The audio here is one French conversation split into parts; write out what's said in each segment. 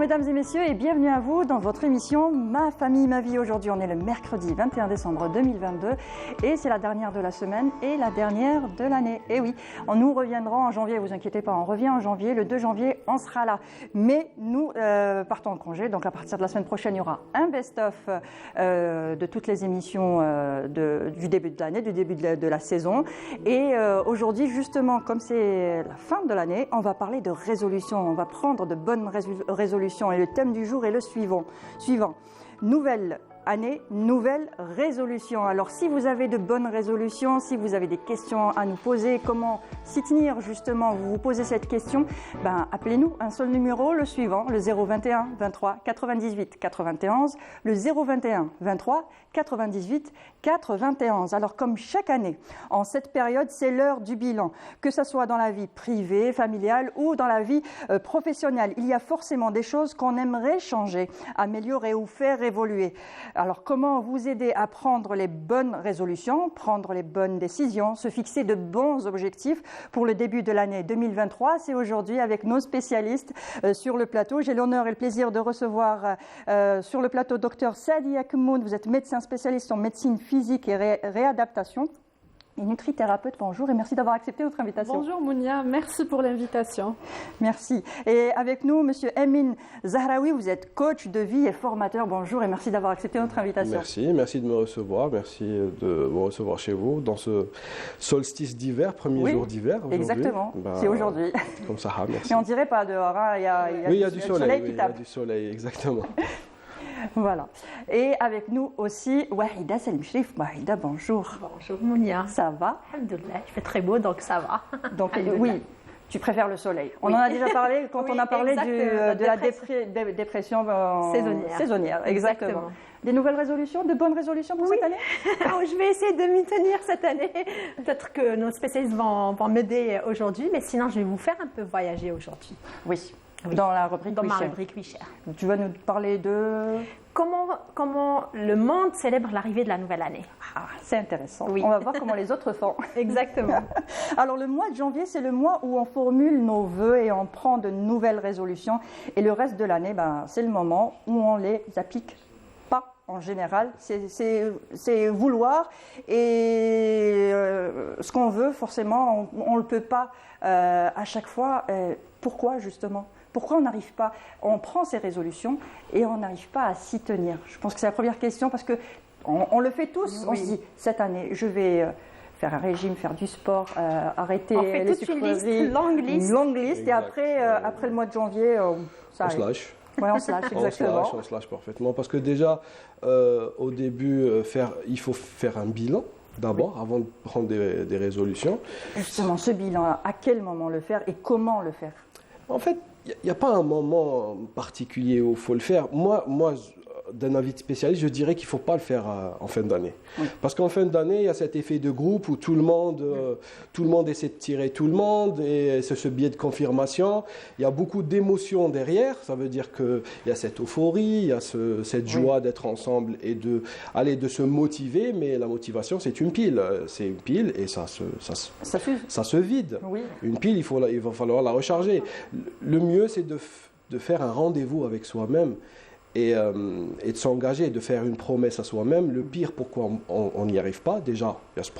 mesdames et messieurs, et bienvenue à vous dans votre émission Ma famille, ma vie. Aujourd'hui, on est le mercredi 21 décembre 2022 et c'est la dernière de la semaine et la dernière de l'année. Et oui, nous reviendrons en janvier, vous inquiétez pas, on revient en janvier, le 2 janvier, on sera là. Mais nous partons en congé, donc à partir de la semaine prochaine, il y aura un best-of de toutes les émissions du début de l'année, du début de la saison. Et aujourd'hui, justement, comme c'est la fin de l'année, on va parler de résolution. On va prendre de bonnes résolutions et le thème du jour est le suivant. Nouvelle année, nouvelle résolution. Alors si vous avez de bonnes résolutions, si vous avez des questions à nous poser, comment s'y tenir justement, vous vous posez cette question, appelez-nous un seul numéro, le suivant, le 021 23 98 91, le 021 23 98 91. Alors comme chaque année, en cette période, c'est l'heure du bilan, que ce soit dans la vie privée, familiale ou dans la vie professionnelle. Il y a forcément des choses qu'on aimerait changer, améliorer ou faire évoluer. Alors comment vous aider à prendre les bonnes résolutions, prendre les bonnes décisions, se fixer de bons objectifs pour le début de l'année 2023? C'est aujourd'hui avec nos spécialistes sur le plateau. J'ai l'honneur et le plaisir de recevoir sur le plateau Dr Sadia Kmoun. Vous êtes médecin spécialiste en médecine physique et réadaptation et nutrithérapeute. Bonjour et merci d'avoir accepté notre invitation. Bonjour Mounia, merci pour l'invitation. Merci. Et avec nous, Monsieur Emin Zahraoui, vous êtes coach de vie et formateur. Bonjour et merci d'avoir accepté notre invitation. Merci de me recevoir. Merci de me recevoir chez vous dans ce solstice d'hiver, premier jour d'hiver. Exactement, c'est aujourd'hui. Comme ça, merci. Et on dirait pas dehors, hein. Il y a du soleil qui tape. Il y a du soleil, exactement. Voilà. Et avec nous aussi, Wahida Selmchrif. Wahida, bonjour. Bonjour Mounia. Ça va? Alhamdoulilah, il fait très beau, donc ça va. Donc oui, tu préfères le soleil. On en a déjà parlé quand on a parlé de la dépression saisonnière. Exactement. Des nouvelles résolutions, de bonnes résolutions pour cette année? Je vais essayer de m'y tenir cette année. Peut-être que nos spécialistes vont m'aider aujourd'hui, mais sinon je vais vous faire un peu voyager aujourd'hui. Oui. Dans la rubrique ma rubrique Oui Cher. Tu vas nous parler de... Comment le monde célèbre l'arrivée de la nouvelle année. C'est intéressant. Oui. On va voir comment les autres font. Exactement. Alors le mois de janvier, c'est le mois où on formule nos vœux et on prend de nouvelles résolutions. Et le reste de l'année, c'est le moment où on les applique pas en général. C'est vouloir et ce qu'on veut, forcément, on ne le peut pas à chaque fois. Pourquoi justement ? Pourquoi on n'arrive pas, on prend ces résolutions et on n'arrive pas à s'y tenir? Je pense que c'est la première question parce qu'on le fait tous. Oui. On se dit, cette année, je vais faire un régime, faire du sport, arrêter les sucreries. Une longue liste. Et après le mois de janvier, ça arrive. On se lâche. Oui, on se lâche, exactement. On se lâche parfaitement parce que déjà, au début, il faut faire un bilan. D'abord, avant de prendre des résolutions. Justement, ce bilan, à quel moment le faire et comment le faire? En fait, il n'y a pas un moment particulier où il faut le faire. Moi, d'un avis de spécialiste, je dirais qu'il ne faut pas le faire en fin d'année. Oui. Parce qu'en fin d'année, il y a cet effet de groupe où tout le monde essaie de tirer tout le monde et c'est ce biais de confirmation. Il y a beaucoup d'émotions derrière. Ça veut dire qu'il y a cette euphorie, il y a cette joie d'être ensemble et de se motiver. Mais la motivation, c'est une pile. C'est une pile et ça se vide. Oui. Une pile, il va falloir la recharger. Le mieux, c'est de faire un rendez-vous avec soi-même. Et de s'engager, de faire une promesse à soi-même. Le pire, pourquoi on n'y arrive pas, déjà, il y a ce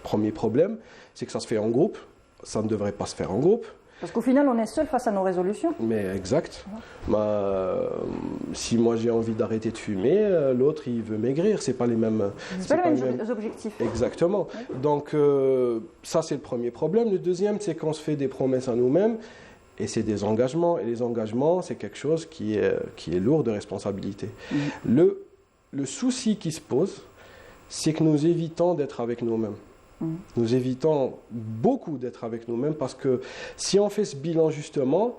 premier problème, c'est que ça se fait en groupe. Ça ne devrait pas se faire en groupe. Parce qu'au final, on est seul face à nos résolutions. Mais exact. Si moi j'ai envie d'arrêter de fumer, l'autre il veut maigrir. C'est pas les mêmes objectifs. Exactement. Oui. Donc ça c'est le premier problème. Le deuxième, c'est qu'on se fait des promesses à nous-mêmes. Et c'est des engagements. Et les engagements, c'est quelque chose qui est lourd de responsabilité. Mmh. Le souci qui se pose, c'est que nous évitons d'être avec nous-mêmes. Mmh. Nous évitons beaucoup d'être avec nous-mêmes parce que si on fait ce bilan justement,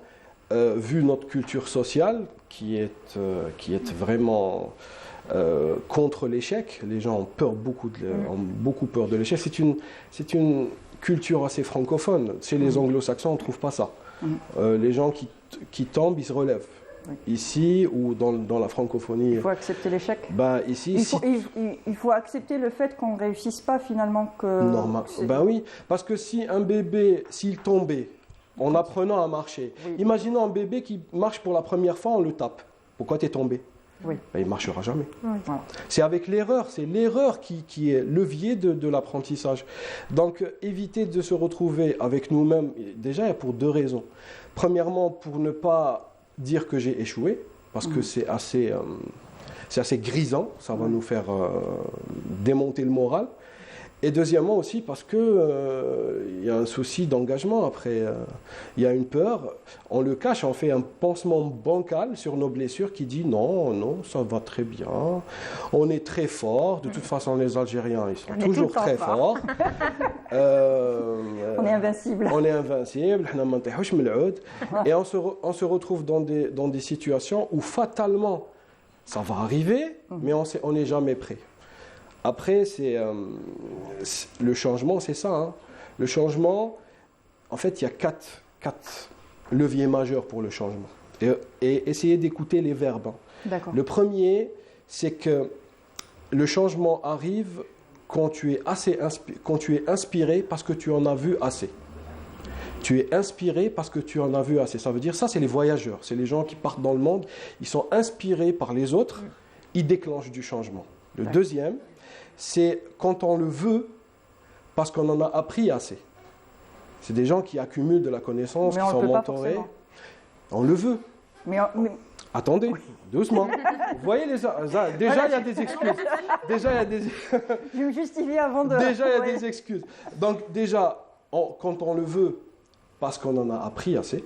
vu notre culture sociale qui est vraiment contre l'échec, les gens ont beaucoup peur de l'échec. C'est une culture assez francophone. Chez les anglo-saxons, on ne trouve pas ça. Les gens qui tombent, ils se relèvent. Oui. Ici ou dans la francophonie. Il faut accepter l'échec. Ici, il faut accepter le fait qu'on ne réussisse pas finalement. Oui, parce que si un bébé, s'il tombait, en apprenant à marcher. Oui. Imaginons un bébé qui marche pour la première fois, on le tape. Pourquoi tu es tombé? Oui. Ben, il ne marchera jamais. Voilà. C'est avec l'erreur, c'est l'erreur qui est levier de l'apprentissage. Donc, éviter de se retrouver avec nous-mêmes, déjà pour deux raisons. Premièrement, pour ne pas dire que j'ai échoué, parce que c'est assez grisant, ça va nous faire démonter le moral. Et deuxièmement aussi parce que y a un souci d'engagement après. Il y a une peur, on le cache, on fait un pansement bancal sur nos blessures qui dit non, non, ça va très bien, on est très fort. De toute façon, les Algériens, ils sont toujours très forts. On est invincible. On est invincible, et on se retrouve dans des situations où fatalement, ça va arriver, mais on n'est jamais prêt. Après, le changement, c'est ça. Hein. Le changement, en fait, il y a quatre leviers majeurs pour le changement. Et essayez d'écouter les verbes. D'accord. Le premier, c'est que le changement arrive quand tu es inspiré parce que tu en as vu assez. Tu es inspiré parce que tu en as vu assez. Ça veut dire, ça, c'est les voyageurs. C'est les gens qui partent dans le monde. Ils sont inspirés par les autres. Ils déclenchent du changement. Le deuxième, c'est quand on le veut, parce qu'on en a appris assez. C'est des gens qui accumulent de la connaissance, mais qui on sont le peut pas mentorés. forcément. On le veut. Mais Attendez, doucement. Vous voyez, déjà, il y a des excuses. Déjà, il y a des... je me justifie avant de... Déjà, il y a des excuses. Donc, déjà, quand on le veut, parce qu'on en a appris assez.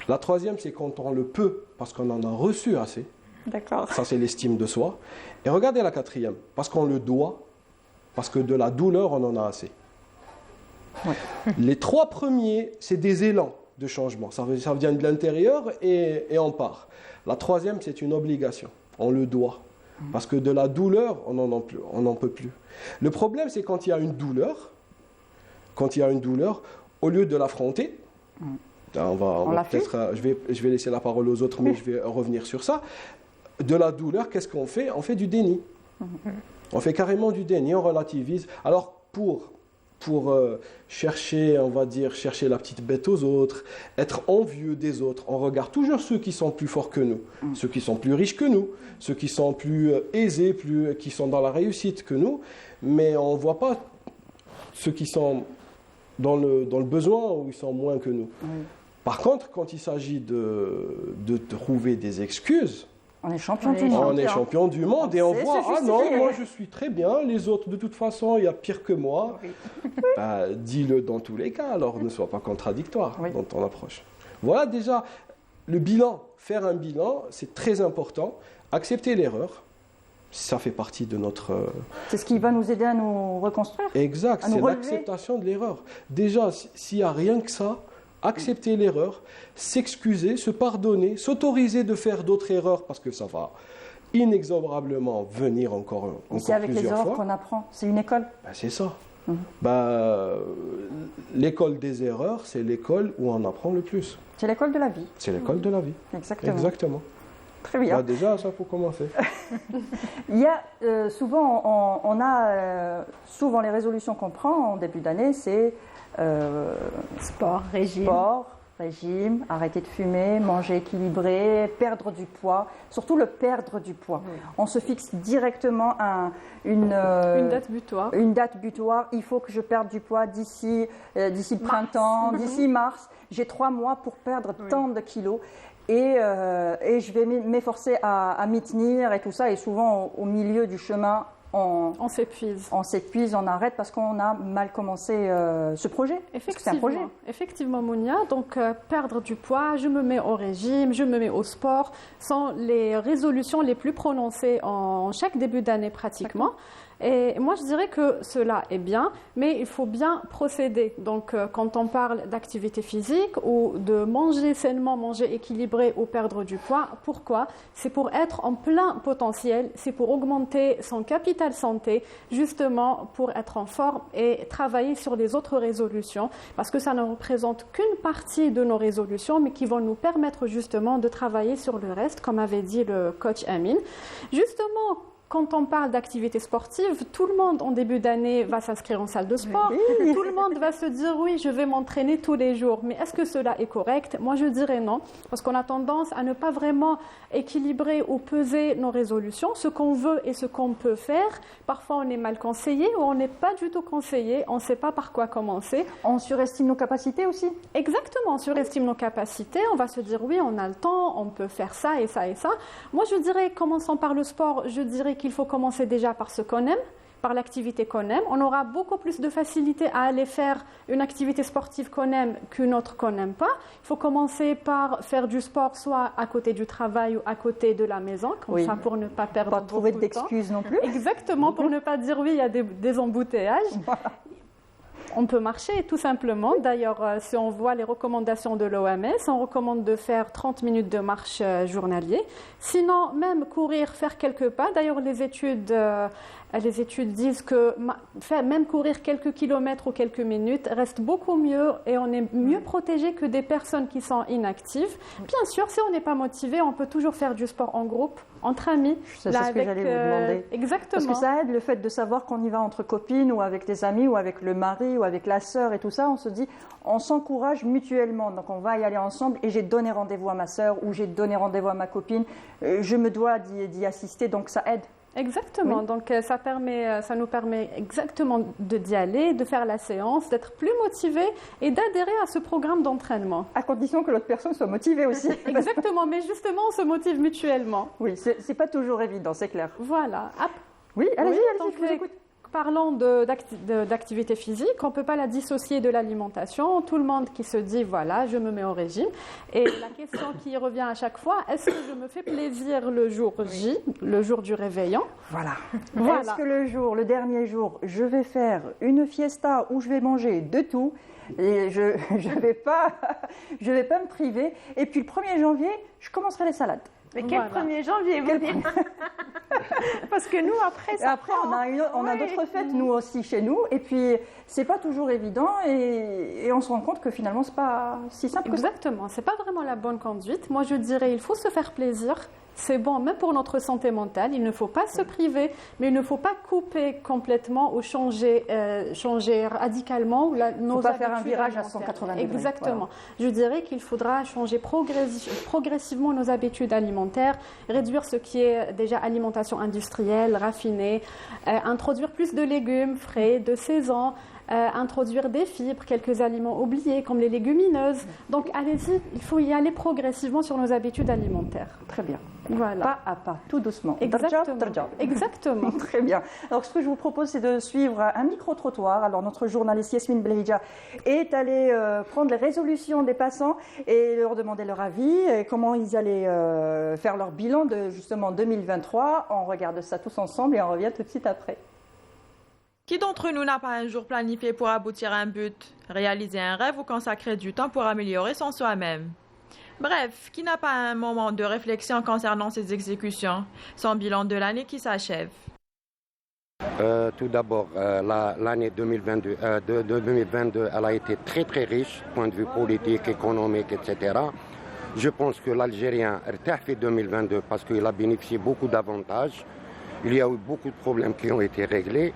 La troisième, c'est quand on le peut, parce qu'on en a reçu assez. D'accord. Ça, c'est l'estime de soi. Et regardez la quatrième, parce qu'on le doit, parce que de la douleur, on en a assez. Ouais. Les trois premiers, c'est des élans de changement. Ça vient de l'intérieur et on part. La troisième, c'est une obligation. On le doit. Parce que de la douleur, on n'en peut plus. Le problème, c'est quand il y a une douleur, au lieu de l'affronter, on va peut-être, je vais laisser la parole aux autres, mais je vais revenir sur ça. De la douleur, qu'est-ce qu'on fait? On fait du déni. On fait carrément du déni, on relativise. Alors, pour chercher, on va dire, chercher la petite bête aux autres, être envieux des autres, on regarde toujours ceux qui sont plus forts que nous, ceux qui sont plus riches que nous, ceux qui sont plus aisés, qui sont dans la réussite que nous, mais on ne voit pas ceux qui sont dans le besoin ou ils sont moins que nous. Oui. Par contre, quand il s'agit de trouver des excuses, on est champion du monde. On est champion du monde et on voit, ah non, moi je suis très bien, les autres de toute façon, il y a pire que moi. Oui. Bah, dis-le dans tous les cas, alors ne sois pas contradictoire dans ton approche. Voilà déjà le bilan. Faire un bilan, c'est très important. Accepter l'erreur, ça fait partie de notre... C'est ce qui va nous aider à nous reconstruire. Exact, c'est l'acceptation de l'erreur. Déjà, s'il n'y a rien que ça, accepter l'erreur, s'excuser, se pardonner, s'autoriser de faire d'autres erreurs parce que ça va inexorablement venir encore plusieurs fois. C'est avec les erreurs qu'on apprend, c'est une école. Ben, c'est ça. L'école des erreurs, c'est l'école où on apprend le plus. C'est l'école de la vie. C'est l'école de la vie. Exactement. Très bien. Déjà, ça faut commencer. Il y a souvent, on a souvent les résolutions qu'on prend en début d'année, c'est sport, régime, arrêter de fumer, manger équilibré, perdre du poids, surtout le perdre du poids. Oui. On se fixe directement une date butoir. Une date butoir. Il faut que je perde du poids d'ici le printemps, d'ici mars. J'ai 3 mois pour perdre tant de kilos. Et je vais m'efforcer à m'y tenir et tout ça. Et souvent, au milieu du chemin, on s'épuise. On s'épuise, on arrête parce qu'on a mal commencé ce projet. C'est un projet. Effectivement, Mounia. Donc, perdre du poids, je me mets au régime, je me mets au sport, sont les résolutions les plus prononcées en chaque début d'année pratiquement. Et moi, je dirais que cela est bien, mais il faut bien procéder. Donc, quand on parle d'activité physique ou de manger sainement, manger équilibré ou perdre du poids, pourquoi? C'est pour être en plein potentiel, c'est pour augmenter son capital santé, justement pour être en forme et travailler sur les autres résolutions, parce que ça ne représente qu'une partie de nos résolutions, mais qui vont nous permettre justement de travailler sur le reste, comme avait dit le coach Amine. Justement, quand on parle d'activité sportive, tout le monde en début d'année va s'inscrire en salle de sport. Oui. Tout le monde va se dire oui, je vais m'entraîner tous les jours. Mais est-ce que cela est correct? Moi, je dirais non, parce qu'on a tendance à ne pas vraiment équilibrer ou peser nos résolutions, ce qu'on veut et ce qu'on peut faire. Parfois, on est mal conseillé ou on n'est pas du tout conseillé. On ne sait pas par quoi commencer. On surestime nos capacités aussi. Exactement, on surestime nos capacités. On va se dire oui, on a le temps, on peut faire ça et ça et ça. Moi, je dirais, commençons par le sport. Je dirais qu'il faut commencer déjà par ce qu'on aime, par l'activité qu'on aime. On aura beaucoup plus de facilité à aller faire une activité sportive qu'on aime qu'une autre qu'on n'aime pas. Il faut commencer par faire du sport soit à côté du travail ou à côté de la maison, comme ça pour ne pas perdre Pas beaucoup trouver de temps. d'excuses non plus. Exactement, pour ne pas dire oui, il y a des embouteillages. On peut marcher tout simplement. D'ailleurs, si on voit les recommandations de l'OMS, on recommande de faire 30 minutes de marche journalier. Sinon, même courir, faire quelques pas. D'ailleurs, les études disent que même courir quelques kilomètres ou quelques minutes reste beaucoup mieux et on est mieux protégé que des personnes qui sont inactives. Bien sûr, si on n'est pas motivé, on peut toujours faire du sport en groupe, entre amis. C'est ce que j'allais vous demander. Exactement. Parce que ça aide le fait de savoir qu'on y va entre copines ou avec des amis ou avec le mari ou avec la sœur et tout ça. On se dit, on s'encourage mutuellement. Donc on va y aller ensemble et j'ai donné rendez-vous à ma sœur ou j'ai donné rendez-vous à ma copine. Je me dois d'y assister, donc ça aide. Exactement, Oui. donc ça nous permet exactement d'y aller, de faire la séance, d'être plus motivé et d'adhérer à ce programme d'entraînement. À condition que l'autre personne soit motivée aussi. Exactement, mais justement on se motive mutuellement. Oui, c'est pas toujours évident, c'est clair. Voilà. Oui, allez-y, Oui, allez-y, donc, je vous écoute. Parlons d'activité physique, on ne peut pas la dissocier de l'alimentation. Tout le monde qui se dit, voilà, je me mets au régime. Et la question qui revient à chaque fois, est-ce que je me fais plaisir le jour J, le jour du réveillon? Voilà. Voilà. Est-ce que le dernier jour, je vais faire une fiesta où je vais manger de tout et je vais pas me priver. Et puis le 1er janvier, je commencerai les salades. Mais quel 1er janvier, vous dites? Parce que nous, après, ça Après, on a d'autres fêtes, nous aussi, chez nous. Et puis, c'est pas toujours évident. Et on se rend compte que finalement, c'est pas si simple que ça. Exactement, c'est pas vraiment la bonne conduite. Moi, je dirais, il faut se faire plaisir. C'est bon, même pour notre santé mentale. Il ne faut pas se priver, mais il ne faut pas couper complètement ou changer radicalement nos habitudes. Il ne faut pas faire un virage à alimentaires. 180 degrés. Exactement. Voilà. Je dirais qu'il faudra changer progressivement nos habitudes alimentaires, réduire ce qui est déjà alimentation industrielle, raffinée, introduire plus de légumes frais, de saison, introduire des fibres, quelques aliments oubliés comme les légumineuses. Donc allez-y, il faut y aller progressivement sur nos habitudes alimentaires. Très bien. Voilà. Pas à pas, tout doucement. Exactement. Darja. Exactement. Très bien. Alors, ce que je vous propose, c'est de suivre un micro-trottoir. Alors, notre journaliste Yasmine Belhidja est allée prendre les résolutions des passants et leur demander leur avis et comment ils allaient faire leur bilan de justement 2023. On regarde ça tous ensemble et on revient tout de suite après. Qui d'entre nous n'a pas un jour planifié pour aboutir à un but, réaliser un rêve ou consacrer du temps pour améliorer son soi-même? Bref, qui n'a pas un moment de réflexion concernant ses exécutions, son bilan de l'année qui s'achève? Tout d'abord, l'année 2022, elle a été très très riche, point de vue politique, économique, etc. Je pense que l'Algérien a fait 2022 parce qu'il a bénéficié beaucoup d'avantages. Il y a eu beaucoup de problèmes qui ont été réglés.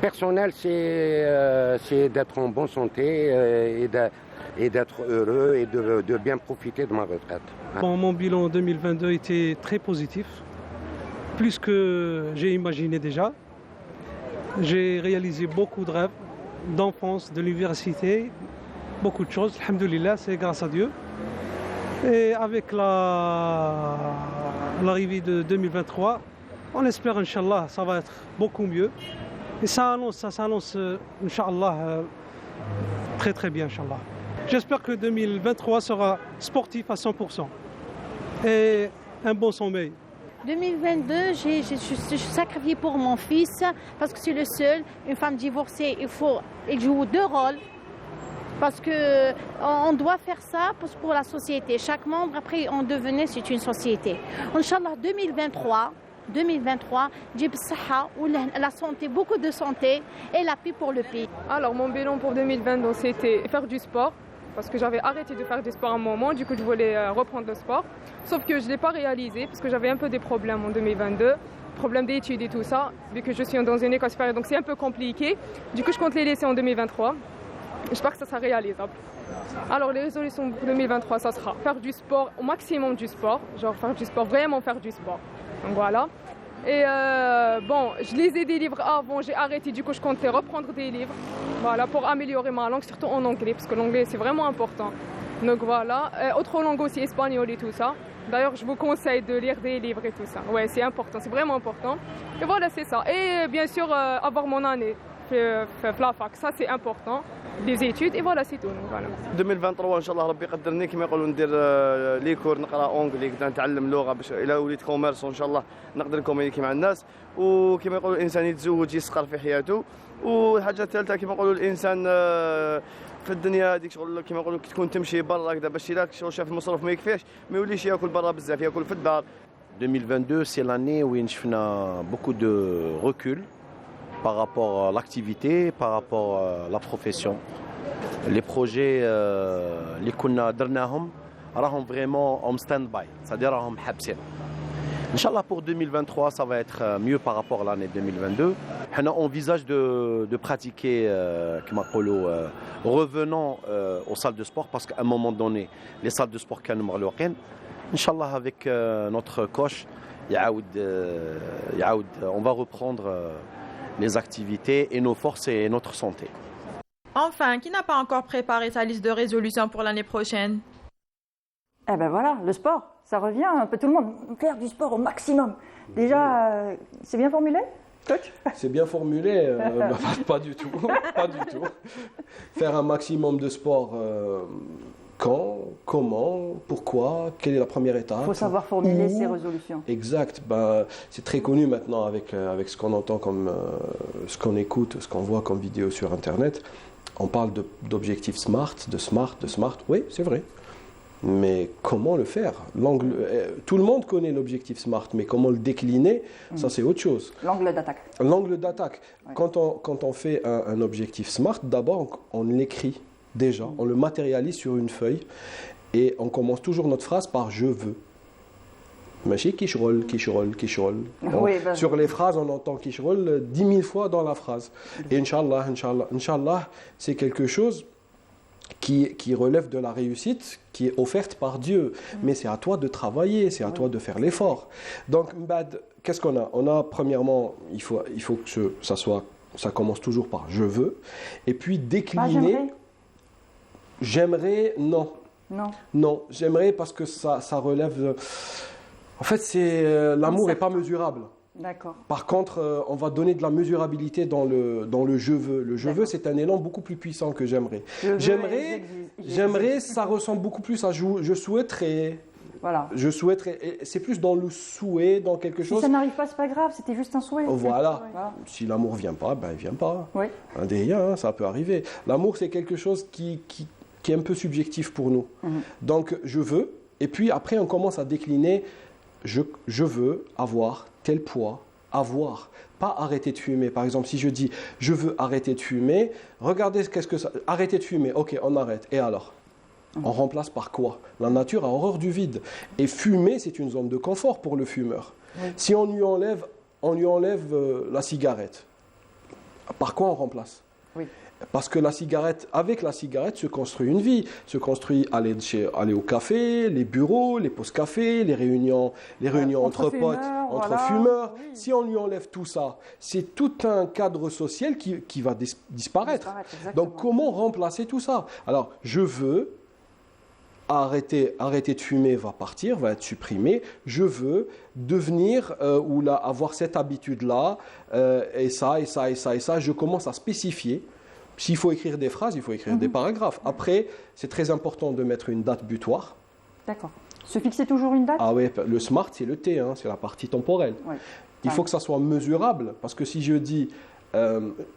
Personnel, c'est d'être en bonne santé et d'être heureux et de bien profiter de ma retraite. Bon, mon bilan 2022 était très positif, plus que j'ai imaginé déjà. J'ai réalisé beaucoup de rêves d'enfance, de l'université, beaucoup de choses. Alhamdoulilah, c'est grâce à Dieu. Et avec l'arrivée de 2023, on espère, Inch'Allah, ça va être beaucoup mieux. Et ça s'annonce, Inch'Allah, très très bien, Inch'Allah. J'espère que 2023 sera sportif à 100% et un bon sommeil. 2022, je suis sacrifiée pour mon fils parce que c'est le seul. Une femme divorcée, il joue deux rôles parce qu'on doit faire ça pour la société. Chaque membre, après, on devenait, c'est une société. Inch'Allah, 2023, j'ai la santé, beaucoup de santé et la paix pour le pays. Alors, mon bilan pour 2022, c'était faire du sport. Parce que j'avais arrêté de faire du sport à un moment, du coup je voulais reprendre le sport. Sauf que je ne l'ai pas réalisé parce que j'avais un peu des problèmes en 2022. problème d'études et tout ça, vu que je suis dans une école supérieure, donc c'est un peu compliqué. Du coup, je compte les laisser en 2023. J'espère que ça sera réalisable. Alors, les résolutions pour 2023, ça sera faire du sport, au maximum du sport, genre faire du sport, vraiment faire du sport. Donc voilà. Et bon, je lisais des livres avant, j'ai arrêté, du coup je comptais reprendre des livres, voilà, pour améliorer ma langue, surtout en anglais, parce que l'anglais c'est vraiment important. Donc voilà, autre langue aussi, espagnol et tout ça. D'ailleurs, je vous conseille de lire des livres et tout ça. Ouais, c'est important, c'est vraiment important. Et voilà, c'est ça. Et bien sûr, avoir mon année, la fac, ça c'est important. Des études, et voilà, c'est tout. Donc, voilà. 2023 ان شاء الله ربي يقدرني كما يقولوا ندير لي كور نقرا اونغلي كدا نتعلم لغه باش الى وليت كوميرس ان شاء الله نقدر نكومونيكي مع الناس وكما يقولوا الانسان يتزوج يسقر في حياته والحاجه الثالثه كما يقولوا الانسان في الدنيا هذيك شغل كما يقولوا تكون تمشي برا كذا باش الا شغل شاف المصروف ما يكفيش ما يوليش ياكل برا بزاف ياكل في الدار. 2022 c'est l'année où شفنا beaucoup de recul par rapport à l'activité, par rapport à la profession. Les projets اللي كنا درناهم راهم vraiment en stand-by, c'est-à-dire راهم حابسين. Inch'Allah pour 2023 ça va être mieux par rapport à l'année 2022. On envisage de pratiquer كما نقولوا revenant aux salles de sport parce qu'à un moment donné les salles de sport كانوا مغلوقين. Inch'Allah avec notre coach on va reprendre les activités et nos forces et notre santé. Enfin, qui n'a pas encore préparé sa liste de résolutions pour l'année prochaine? Eh ben voilà, le sport, ça revient un peu tout le monde, faire du sport au maximum. Déjà, c'est bien formulé, coach? C'est bien formulé, pas du tout, pas du tout. Faire un maximum de sport, quand, comment, pourquoi, quelle est la première étape? Il faut savoir formuler ses résolutions. Exact, c'est très connu maintenant avec ce qu'on entend comme, ce qu'on écoute, ce qu'on voit comme vidéo sur Internet. On parle d'objectifs SMART, de SMART, oui, c'est vrai. Mais comment le faire? Tout le monde connaît l'objectif SMART, mais comment le décliner, ça c'est autre chose. L'angle d'attaque. L'angle d'attaque. Ouais. Quand on fait un objectif SMART, d'abord on l'écrit déjà, on le matérialise sur une feuille et on commence toujours notre phrase par « je veux ». Machi kishrol. Oui, sur les phrases, on entend kishrol 10 000 fois dans la phrase. Et Inch'Allah, c'est quelque chose qui relève de la réussite, qui est offerte par Dieu. Mais c'est à toi de travailler, c'est à toi de faire l'effort. Donc, qu'est-ce qu'on a? On a, premièrement, il faut que ça commence toujours par « je veux ». Et puis décliner… J'aimerais, non. Non, j'aimerais parce que ça relève… En fait, l'amour n'est pas mesurable. D'accord. Par contre, on va donner de la mesurabilité dans le je veux. Le je veux, c'est un élan beaucoup plus puissant que j'aimerais. J'aimerais, ça ressemble beaucoup plus à je souhaiterais. Voilà. Je souhaiterais. C'est plus dans le souhait, dans quelque chose. Si ça n'arrive pas, c'est pas grave, c'était juste un souhait. Voilà. Si l'amour vient pas, il vient pas. Oui. Ça peut arriver. L'amour, c'est quelque chose qui est un peu subjectif pour nous. Donc, je veux. Et puis après, on commence à décliner. Je veux avoir tel poids, pas arrêter de fumer. Par exemple, si je dis je veux arrêter de fumer, regardez qu'est-ce que ça… Arrêter de fumer, ok, on arrête. Et alors? On remplace par quoi? La nature a horreur du vide. Et fumer, c'est une zone de confort pour le fumeur. Oui. Si on lui enlève la cigarette, par quoi on remplace? Oui. Parce que avec la cigarette se construit une vie, se construit aller au café, les bureaux, les pauses café, les réunions entre potes, entre fumeurs. Oui. Si on lui enlève tout ça, c'est tout un cadre social qui va disparaître. Donc comment remplacer tout ça? Alors je veux arrêter de fumer, va être supprimé. Je veux devenir avoir cette habitude-là, et ça. Je commence à spécifier. S'il faut écrire des phrases, il faut écrire des paragraphes. Après, c'est très important de mettre une date butoir. D'accord. Se fixer toujours une date? Ah oui, le SMART, c'est le T, c'est la partie temporelle. Ouais. Il faut que ça soit mesurable, parce que si je dis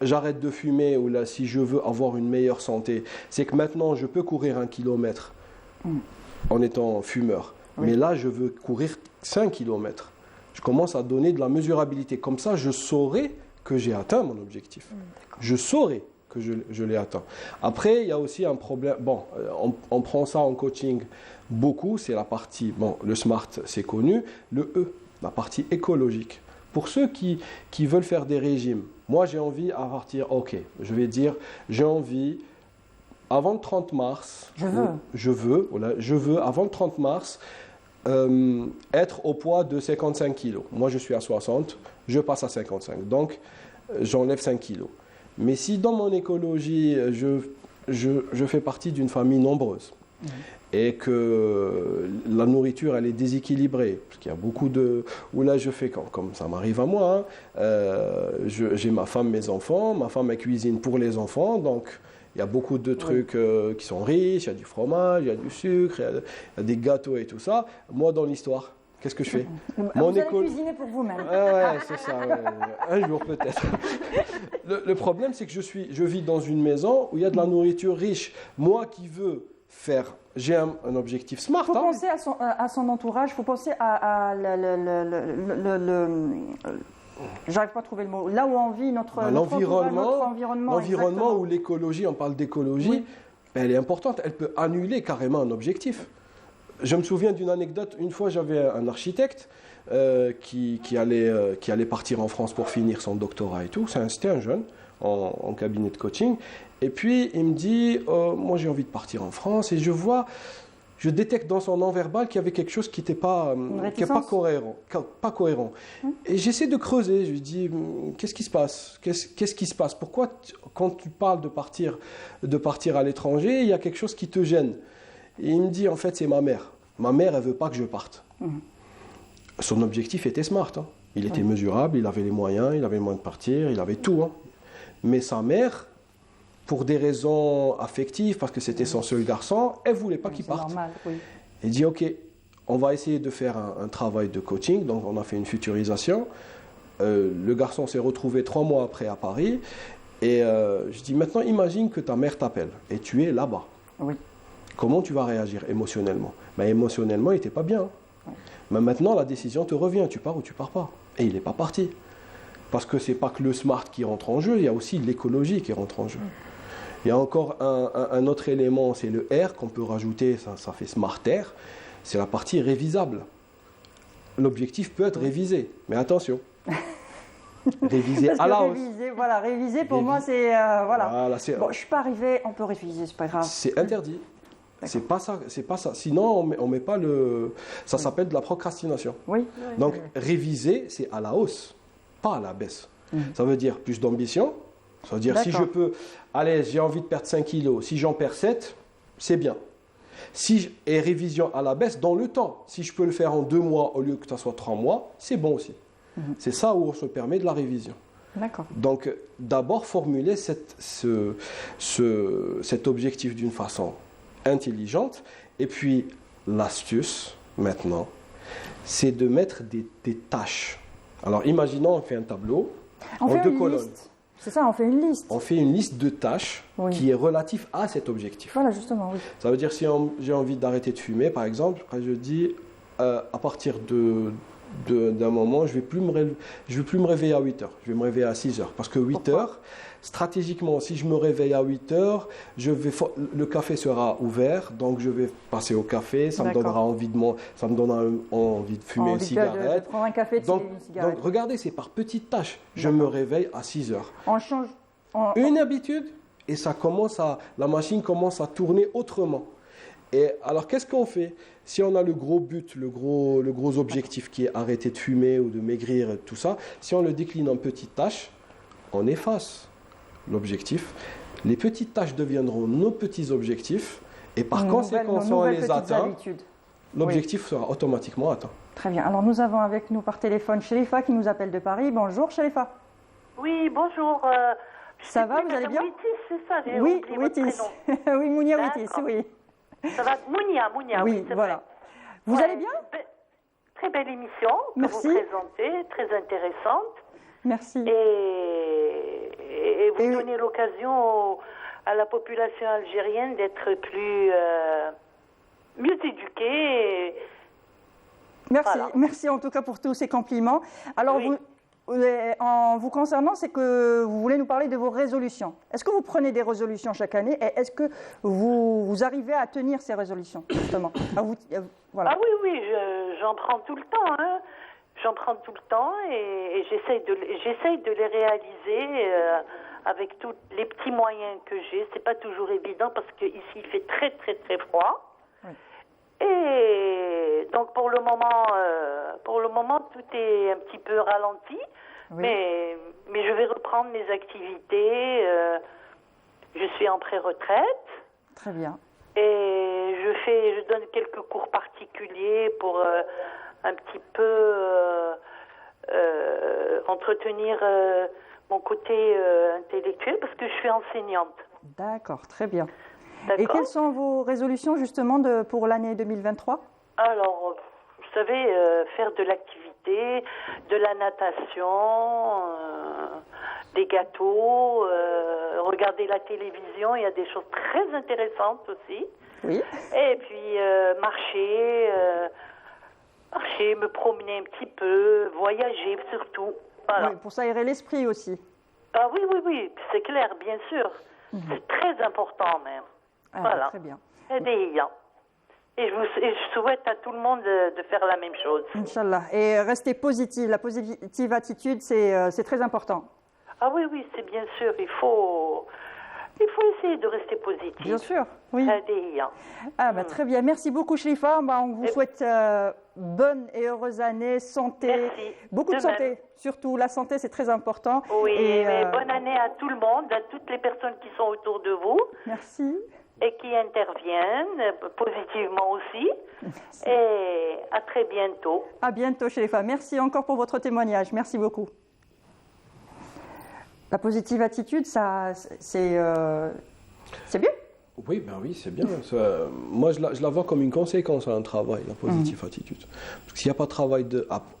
j'arrête de fumer, ou là, si je veux avoir une meilleure santé, c'est que maintenant, je peux courir 1 kilomètre en étant fumeur. Oui. Mais là, je veux courir 5 kilomètres. Je commence à donner de la mesurabilité. Comme ça, je saurai que j'ai atteint mon objectif. Je saurai que je l'ai atteint. Après, il y a aussi un problème. Bon, on prend ça en coaching beaucoup. C'est la partie, le SMART, c'est connu. Le E, la partie écologique. Pour ceux qui veulent faire des régimes, moi j'ai envie à partir, ok, je vais dire, j'ai envie, avant le 30 mars, je veux, avant le 30 mars, être au poids de 55 kilos. Moi je suis à 60, je passe à 55, donc j'enlève 5 kilos. Mais si dans mon écologie, je fais partie d'une famille nombreuse, et que la nourriture elle est déséquilibrée, parce qu'il y a beaucoup de... Où là je fais, comme ça m'arrive à moi, j'ai ma femme, mes enfants, ma femme elle cuisine pour les enfants, donc il y a beaucoup de trucs qui sont riches, il y a du fromage, il y a du sucre, il y a des gâteaux et tout ça. Moi dans l'histoire, qu'est-ce que je fais? Vous allez cuisiner pour vous-même. Ouais, c'est ça, un jour peut-être. Le problème c'est que je vis dans une maison où il y a de la nourriture riche. Moi qui veux faire, j'ai un objectif smart. Il faut penser à son entourage, il faut penser à j'arrive pas à trouver le mot. Là où on vit l'environnement ou l'écologie, on parle d'écologie, elle est importante, elle peut annuler carrément un objectif. Je me souviens d'une anecdote, une fois j'avais un architecte qui allait partir en France pour finir son doctorat et tout, c'était un jeune en cabinet de coaching. Et puis, il me dit, moi j'ai envie de partir en France, et je détecte dans son non-verbal qu'il y avait quelque chose qui n'était pas cohérent. Et j'essaie de creuser, je lui dis, qu'est-ce qui se passe? Qu'est-ce qui se passe? Pourquoi, quand tu parles de partir à l'étranger, il y a quelque chose qui te gêne? Et il me dit, en fait, c'est ma mère. Ma mère, elle ne veut pas que je parte. Son objectif était smart. Il était mesurable, il avait les moyens, il avait les moyens de partir, il avait tout. Mais sa mère, pour des raisons affectives, parce que c'était son seul garçon, elle ne voulait pas qu'il parte. Normal, oui. Elle dit, ok, on va essayer de faire un travail de coaching. Donc on a fait une futurisation. Le garçon s'est retrouvé 3 mois après à Paris. Et je dis, maintenant imagine que ta mère t'appelle et tu es là-bas. Oui. Comment tu vas réagir émotionnellement? Émotionnellement, il n'était pas bien. Mais maintenant, la décision te revient. Tu pars ou tu pars pas. Et il n'est pas parti. Parce que ce n'est pas que le smart qui rentre en jeu, il y a aussi l'écologie qui rentre en jeu. Il y a encore un autre élément, c'est le R qu'on peut rajouter, ça fait smart R, c'est la partie révisable. L'objectif peut être révisé, mais attention. Réviser à la hausse. Réviser pour moi c'est... bon, je ne suis pas arrivée, on peut réviser, c'est pas grave. C'est interdit. C'est pas ça. Sinon, on met pas le... Ça s'appelle de la procrastination. Oui. Donc, réviser, c'est à la hausse, pas à la baisse. Ça veut dire plus d'ambition. Ça veut dire, si je peux... Allez, j'ai envie de perdre 5 kilos. Si j'en perds 7, c'est bien. Et révision à la baisse dans le temps. Si je peux le faire en 2 mois au lieu que ça soit 3 mois, c'est bon aussi. C'est ça où on se permet de la révision. D'accord. Donc, d'abord, formuler cet objectif d'une façon intelligente. Et puis, l'astuce, maintenant, c'est de mettre des tâches. Alors, imaginons, on fait un tableau en 2 colonnes. C'est ça, on fait une liste. On fait une liste de tâches qui est relative à cet objectif. Voilà, justement, oui. Ça veut dire, si j'ai envie d'arrêter de fumer, par exemple, je dis, à partir d'un moment, je ne vais plus me réveiller à 8 heures. Je vais me réveiller à 6 heures. Parce que 8 heures, stratégiquement, si je me réveille à 8 heures, le café sera ouvert, donc je vais passer au café, ça me donnera envie de fumer une cigarette. De prendre un café, de fumer une cigarette. Donc regardez, c'est par petites tâches. Je me réveille à 6 heures. On change. Une habitude, et la machine commence à tourner autrement. Et alors, qu'est-ce qu'on fait? Si on a le gros but, le gros objectif qui est arrêter de fumer ou de maigrir, tout ça, si on le décline en petites tâches, on efface l'objectif. Les petites tâches deviendront nos petits objectifs et par conséquent, si on les atteint, l'objectif sera automatiquement atteint. Très bien. Alors, nous avons avec nous par téléphone Sherifa qui nous appelle de Paris. Bonjour Sherifa. Oui, bonjour. Ça va, vous allez bien? Witis, c'est ça, j'ai oui, oublié votre prénom. Oui, Mounia Witis, oui. Ça va, Mounia, oui, c'est voilà. vrai. Vous allez bien? Très belle émission que vous présentez, très intéressante. Merci. Et vous donnez l'occasion à la population algérienne d'être mieux éduquée. Merci, merci en tout cas pour tous ces compliments. Alors, en vous concernant, c'est que vous voulez nous parler de vos résolutions. Est-ce que vous prenez des résolutions chaque année et est-ce que vous arrivez à tenir ces résolutions, justement? Ah oui, j'en prends tout le temps. j'en prends tout le temps et j'essaye de les réaliser avec tous les petits moyens que j'ai. C'est pas toujours évident parce qu'ici il fait très très très froid. Oui. Et donc pour le moment tout est un petit peu ralenti, oui. mais je vais reprendre mes activités. Je suis en pré-retraite. Très bien. Et je donne quelques cours particuliers pour un petit peu entretenir mon côté intellectuel parce que je suis enseignante. D'accord, très bien. Et quelles sont vos résolutions justement pour l'année 2023 ? Alors, vous savez, faire de l'activité, de la natation, des gâteaux, regarder la télévision, il y a des choses très intéressantes aussi. Oui. Et puis marcher, me promener un petit peu, voyager surtout. Voilà. Oui, pour s'aérer l'esprit aussi. Ah oui, c'est clair, bien sûr. C'est très important même. Ah, voilà. Très bien. Et je souhaite à tout le monde de faire la même chose. Inch'Allah. Et rester positive, la positive attitude, c'est très important. Ah oui, c'est bien sûr. Il faut essayer de rester positif. Bien sûr, oui. Très bien. Merci beaucoup, Chérifa. On vous souhaite bonne et heureuse année, santé. Merci. Beaucoup de santé. Surtout, la santé, c'est très important. Oui, et bonne année à tout le monde, à toutes les personnes qui sont autour de vous. Merci. Et qui interviennent positivement aussi. Merci. Et à très bientôt. À bientôt, Chérifa. Merci encore pour votre témoignage. Merci beaucoup. La positive attitude, c'est bien. Oui, c'est bien. Moi, je la vois comme une conséquence à un travail, la positive attitude. Parce que s'il n'y a pas de travail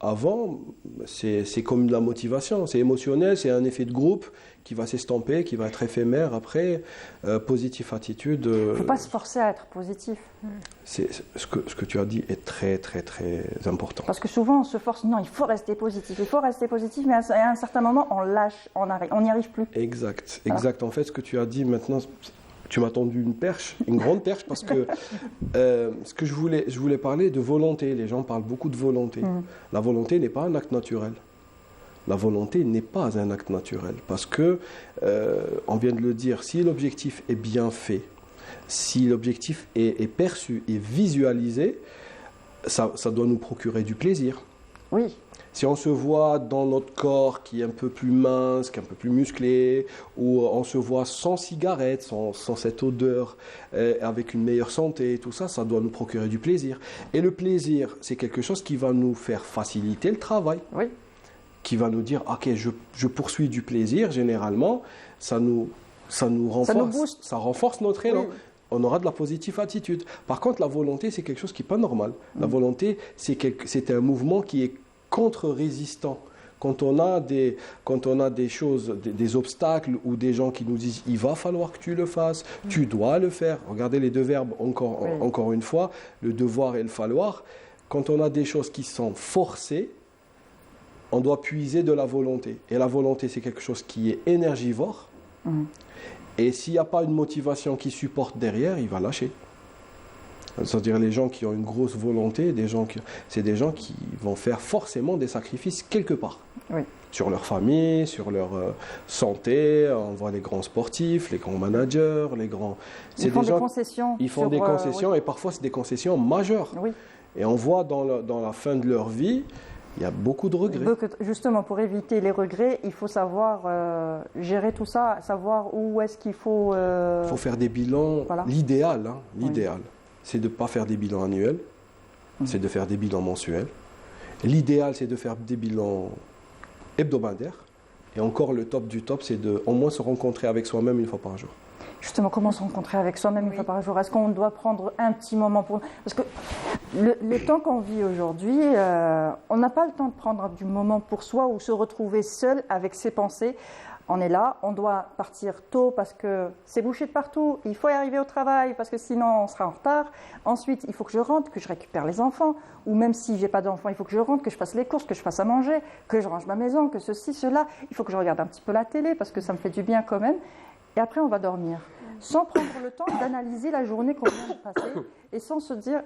avant, c'est comme de la motivation, c'est émotionnel, c'est un effet de groupe qui va s'estomper, qui va être éphémère. Après, positive attitude... Il ne faut pas se forcer à être positif. Ce que tu as dit est très, très, très important. Parce que souvent, on se force, non, il faut rester positif, mais à un certain moment, on lâche, on n'y arrive plus. Exact. En fait, ce que tu as dit maintenant... Tu m'as tendu une grande perche, parce que ce que je voulais parler de volonté. Les gens parlent beaucoup de volonté. La volonté n'est pas un acte naturel. La volonté n'est pas un acte naturel, parce que, on vient de le dire, si l'objectif est bien fait, si l'objectif est perçu et visualisé, ça doit nous procurer du plaisir. Oui. Si on se voit dans notre corps qui est un peu plus mince, qui est un peu plus musclé, ou on se voit sans cigarette, sans cette odeur, avec une meilleure santé, tout ça, ça doit nous procurer du plaisir. Et le plaisir, c'est quelque chose qui va nous faire faciliter le travail. Oui. Qui va nous dire, ok, je poursuis du plaisir, généralement, ça nous renforce, ça nous booste. Ça renforce notre élan. Oui. On aura de la positive attitude. Par contre, la volonté, c'est quelque chose qui n'est pas normal. La volonté, c'est un mouvement qui est contre-résistant. Quand on a des choses, des obstacles ou des gens qui nous disent il va falloir que tu le fasses, tu dois le faire. Regardez les deux verbes encore une fois, le devoir et le falloir. Quand on a des choses qui sont forcées, on doit puiser de la volonté. Et la volonté, c'est quelque chose qui est énergivore. Et s'il n'y a pas une motivation qui supporte derrière, il va lâcher. C'est-à-dire les gens qui ont une grosse volonté, c'est des gens qui vont faire forcément des sacrifices quelque part. Oui. Sur leur famille, sur leur santé. On voit les grands sportifs, les grands managers, les grands... Ils font des concessions. Ils font des concessions, et parfois c'est des concessions majeures. Oui. Et on voit dans la fin de leur vie, il y a beaucoup de regrets. Justement, pour éviter les regrets, il faut savoir gérer tout ça, savoir où est-ce qu'il faut... Il faut faire des bilans. Voilà. L'idéal, c'est de ne pas faire des bilans annuels, c'est de faire des bilans mensuels. L'idéal, c'est de faire des bilans hebdomadaires. Et encore, le top du top, c'est de au moins se rencontrer avec soi-même une fois par jour. Justement, comment se rencontrer avec soi-même une fois par jour ? Est-ce qu'on doit prendre un petit moment pour... Parce que le temps qu'on vit aujourd'hui, on n'a pas le temps de prendre du moment pour soi ou se retrouver seul avec ses pensées. On est là, on doit partir tôt parce que c'est bouché de partout. Il faut y arriver au travail parce que sinon on sera en retard. Ensuite, il faut que je rentre, que je récupère les enfants. Ou même si je n'ai pas d'enfants, il faut que je rentre, que je fasse les courses, que je fasse à manger, que je range ma maison, que ceci, cela. Il faut que je regarde un petit peu la télé parce que ça me fait du bien quand même. Et après, on va dormir. Sans prendre le temps d'analyser la journée qu'on vient de passer et sans se dire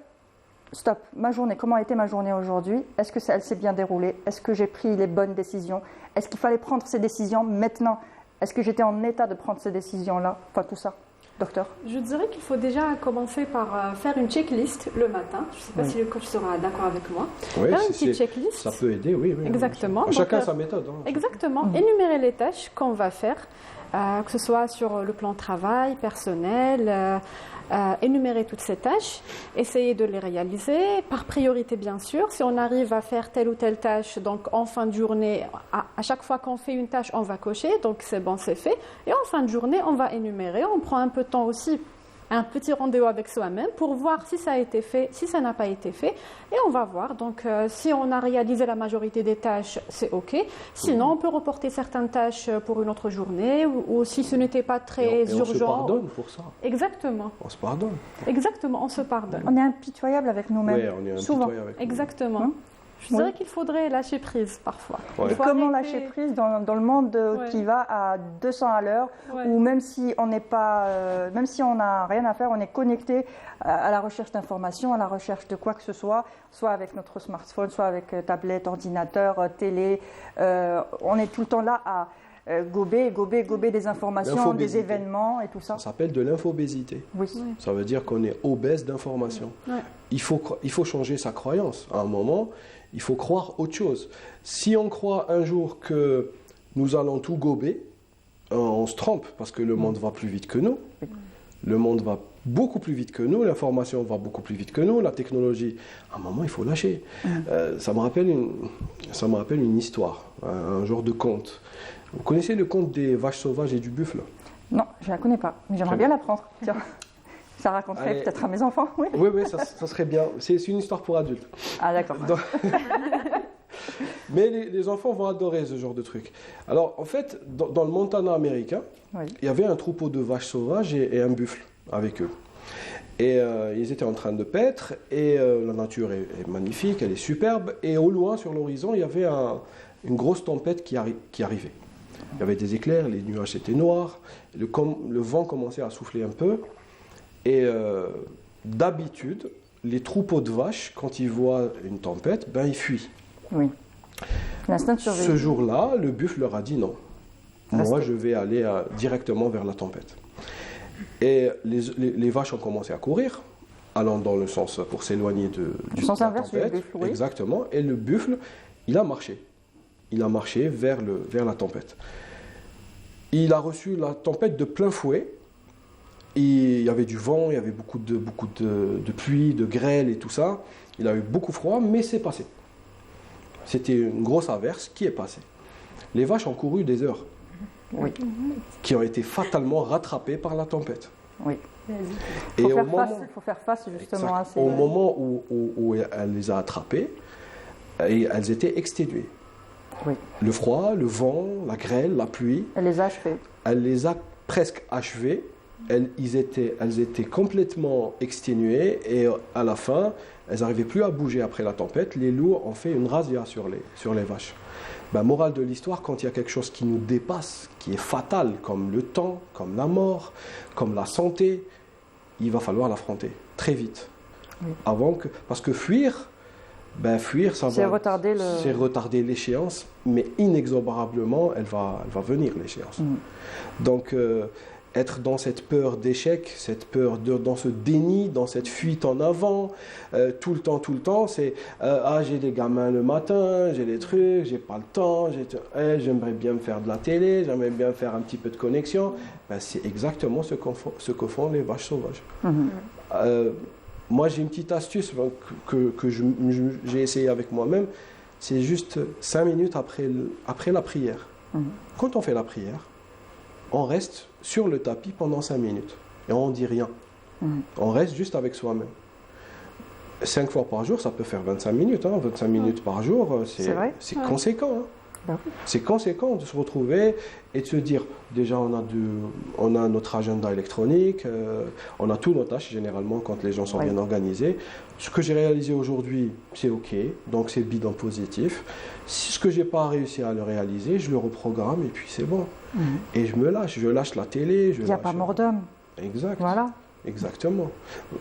stop, ma journée, comment a été ma journée aujourd'hui? Est-ce que elle s'est bien déroulée? Est-ce que j'ai pris les bonnes décisions? Est-ce qu'il fallait prendre ces décisions maintenant? Est-ce que j'étais en état de prendre ces décisions-là? Enfin, tout ça. Docteur? Je dirais qu'il faut déjà commencer par faire une checklist le matin. Je ne sais pas si le coach sera d'accord avec moi. Oui, faire une petite checklist. Ça peut aider, oui. Exactement. Chacun sa méthode. Hein. Exactement. Énumérer les tâches qu'on va faire, que ce soit sur le plan travail, personnel, énumérer toutes ces tâches, essayer de les réaliser par priorité bien sûr. Si on arrive à faire telle ou telle tâche, donc en fin de journée, à chaque fois qu'on fait une tâche, on va cocher, donc c'est bon, c'est fait. Et en fin de journée, on va énumérer. On prend un peu de temps aussi, un petit rendez-vous avec soi-même pour voir si ça a été fait, si ça n'a pas été fait. Et on va voir. Donc, si on a réalisé la majorité des tâches, c'est OK. Sinon, on peut reporter certaines tâches pour une autre journée ou si ce n'était pas très urgent. On se pardonne pour ça. Exactement. On se pardonne. Exactement, on se pardonne. On est impitoyable avec nous-mêmes. Oui, on est souvent. impitoyable avec nous-mêmes. Exactement. Je dirais qu'il faudrait lâcher prise parfois. Ouais. Et comment lâcher prise dans le monde qui va à 200 à l'heure, où même si on n'est pas, même si on n'a rien à faire, on est connecté à la recherche d'informations, à la recherche de quoi que ce soit avec notre smartphone, soit avec tablette, ordinateur, télé. On est tout le temps là à gober des informations, des événements et tout ça. Ça s'appelle de l'infobésité. Oui. Ça veut dire qu'on est obèse d'informations. Ouais. Il faut changer sa croyance. À un moment, il faut croire autre chose. Si on croit un jour que nous allons tout gober, on se trompe parce que le monde va plus vite que nous. Le monde va beaucoup plus vite que nous, l'information va beaucoup plus vite que nous, la technologie. À un moment, il faut lâcher. Ça me rappelle une histoire, un genre de conte. Vous connaissez le conte des vaches sauvages et du buffle? Non, je ne la connais pas, mais j'aimerais bien l'apprendre. Ça raconterait peut-être à mes enfants, oui. Oui, ça serait bien. C'est une histoire pour adultes. Ah, d'accord. Mais les enfants vont adorer ce genre de truc. Alors, en fait, dans le Montana américain, il y avait un troupeau de vaches sauvages et un buffle avec eux. Et ils étaient en train de paître, et la nature est magnifique, elle est superbe, et au loin, sur l'horizon, il y avait une grosse tempête qui arrivait. Il y avait des éclairs, les nuages étaient noirs, le vent commençait à souffler un peu, et d'habitude, les troupeaux de vaches, quand ils voient une tempête, ils fuient. Oui. L'instinct de survie. Ce jour-là, le buffle leur a dit non. Moi, je vais aller directement vers la tempête. Et les vaches ont commencé à courir, allant dans le sens pour s'éloigner de la tempête. Du buffle, oui. Exactement. Et le buffle, il a marché. Il a marché vers la tempête. Il a reçu la tempête de plein fouet. Il y avait du vent, il y avait beaucoup de pluie, de grêle et tout ça. Il a eu beaucoup froid, mais c'est passé. C'était une grosse averse qui est passée. Les vaches ont couru des heures, qui ont été fatalement rattrapées par la tempête. Oui. Il faut faire face justement à ces... Au moment où elle les a attrapées, elles étaient exténuées. Oui. Le froid, le vent, la grêle, la pluie. Elle les a achevées. Elle les a presque achevées. Elles étaient complètement exténuées et à la fin, elles n'arrivaient plus à bouger après la tempête. Les loups ont fait une razzia sur les vaches. Morale de l'histoire, quand il y a quelque chose qui nous dépasse, qui est fatal, comme le temps, comme la mort, comme la santé, il va falloir l'affronter très vite. Oui. Parce que fuir, ça c'est va retarder l'échéance, mais inexorablement, elle va venir l'échéance. Donc, être dans cette peur d'échec, cette peur dans ce déni, dans cette fuite en avant, tout le temps, c'est j'ai des gamins le matin, j'ai des trucs, j'ai pas le temps, j'aimerais bien me faire de la télé, j'aimerais bien faire un petit peu de connexion. C'est exactement ce que font les vaches sauvages. Moi, j'ai une petite astuce que j'ai essayé avec moi-même, c'est juste 5 minutes après la prière. Quand on fait la prière, on reste sur le tapis pendant 5 minutes et on ne dit rien. On reste juste avec soi-même. 5 fois par jour, ça peut faire 25 minutes. 25 minutes par jour, c'est conséquent. C'est conséquent de se retrouver et de se dire, déjà on a notre agenda électronique, on a tous nos tâches généralement quand les gens sont bien organisés. Ce que j'ai réalisé aujourd'hui, c'est OK, donc c'est le bilan positif. Si ce que je n'ai pas réussi à le réaliser, je le reprogramme et puis c'est bon. Et je lâche la télé. Il n'y a pas mort d'homme. Exact. Voilà. Exactement.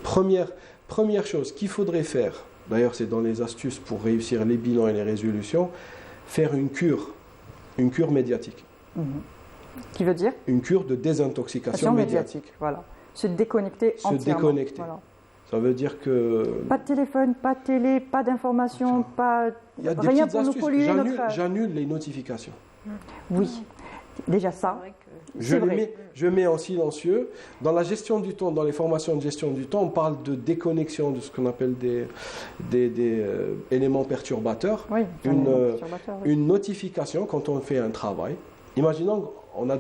Première chose qu'il faudrait faire, d'ailleurs c'est dans les astuces pour réussir les bilans et les résolutions, faire une cure médiatique. Qui veut dire une cure de désintoxication médiatique. Voilà. Se déconnecter entièrement. Se déconnecter. Voilà. Ça veut dire que... Pas de téléphone, pas de télé, pas d'informations, pas... Il y a des rien petites pour astuces. Nous polluer notre... J'annule les notifications. Oui, déjà ça. Je mets en silencieux. Dans la gestion du temps, dans les formations de gestion du temps, on parle de déconnexion de ce qu'on appelle des éléments perturbateurs. Oui, une notification quand on fait un travail. Imaginons qu'on a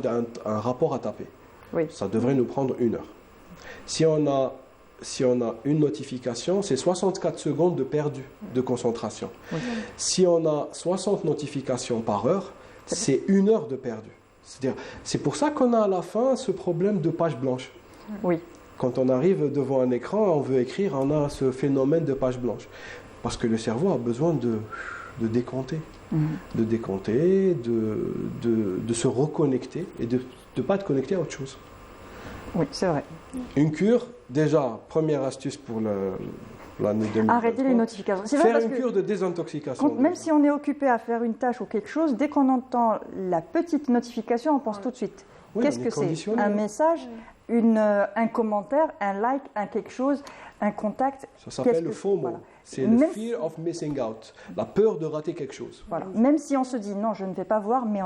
un rapport à taper. Oui. Ça devrait nous prendre 1 heure. Si on a une notification, c'est 64 secondes de perdu de concentration. Oui. Si on a 60 notifications par heure, c'est 1 heure de perdu. C'est pour ça qu'on a à la fin ce problème de page blanche. Oui. Quand on arrive devant un écran, on veut écrire, on a ce phénomène de page blanche. Parce que le cerveau a besoin de décompter. De décompter, de se reconnecter et de ne pas être connecté à autre chose. Oui, c'est vrai. Une cure, déjà, première astuce pour l'année 2023. Arrêter les notifications. Faire une cure de désintoxication. Même si on est occupé à faire une tâche ou quelque chose, dès qu'on entend la petite notification, on pense tout de suite. Oui, qu'est-ce que c'est? Un message, un commentaire, un like, un quelque chose, un contact. Ça s'appelle le FOMO. Voilà. C'est le fear of missing out, la peur de rater quelque chose. Voilà. Même si on se dit non, je ne vais pas voir, mais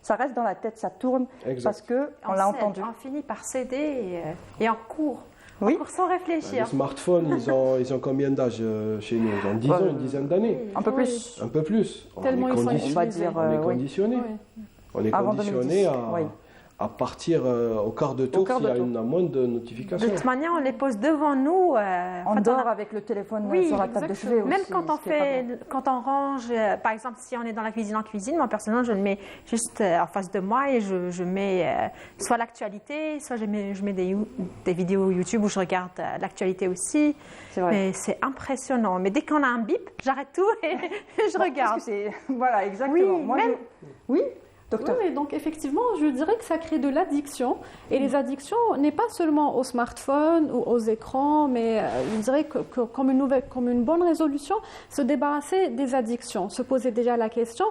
ça reste dans la tête, ça tourne, parce qu'on l'a entendu. On finit par céder et on court. Oui. On court sans réfléchir. Les smartphones, ils ont combien d'âge chez nous? Ils ont 10 ans, une dizaine d'années. Un peu plus. Un peu plus. Tellement on est conditionné. On est conditionné à partir au quart de tour s'il y a une moins de notifications. De toute manière, on les pose devant nous. On dort avec le téléphone sur la table de chevet aussi. Même quand on range, par exemple, si on est dans la cuisine moi personnellement, je le mets juste en face de moi et je mets soit l'actualité, soit je mets des vidéos YouTube où je regarde l'actualité aussi. C'est vrai. Mais c'est impressionnant. Mais dès qu'on a un bip, j'arrête tout et je regarde. Voilà, exactement. Oui. Docteur. Oui, donc effectivement, je dirais que ça crée de l'addiction. Et les addictions n'est pas seulement au smartphone ou aux écrans, mais je dirais que comme une bonne résolution, se débarrasser des addictions, se poser déjà la question,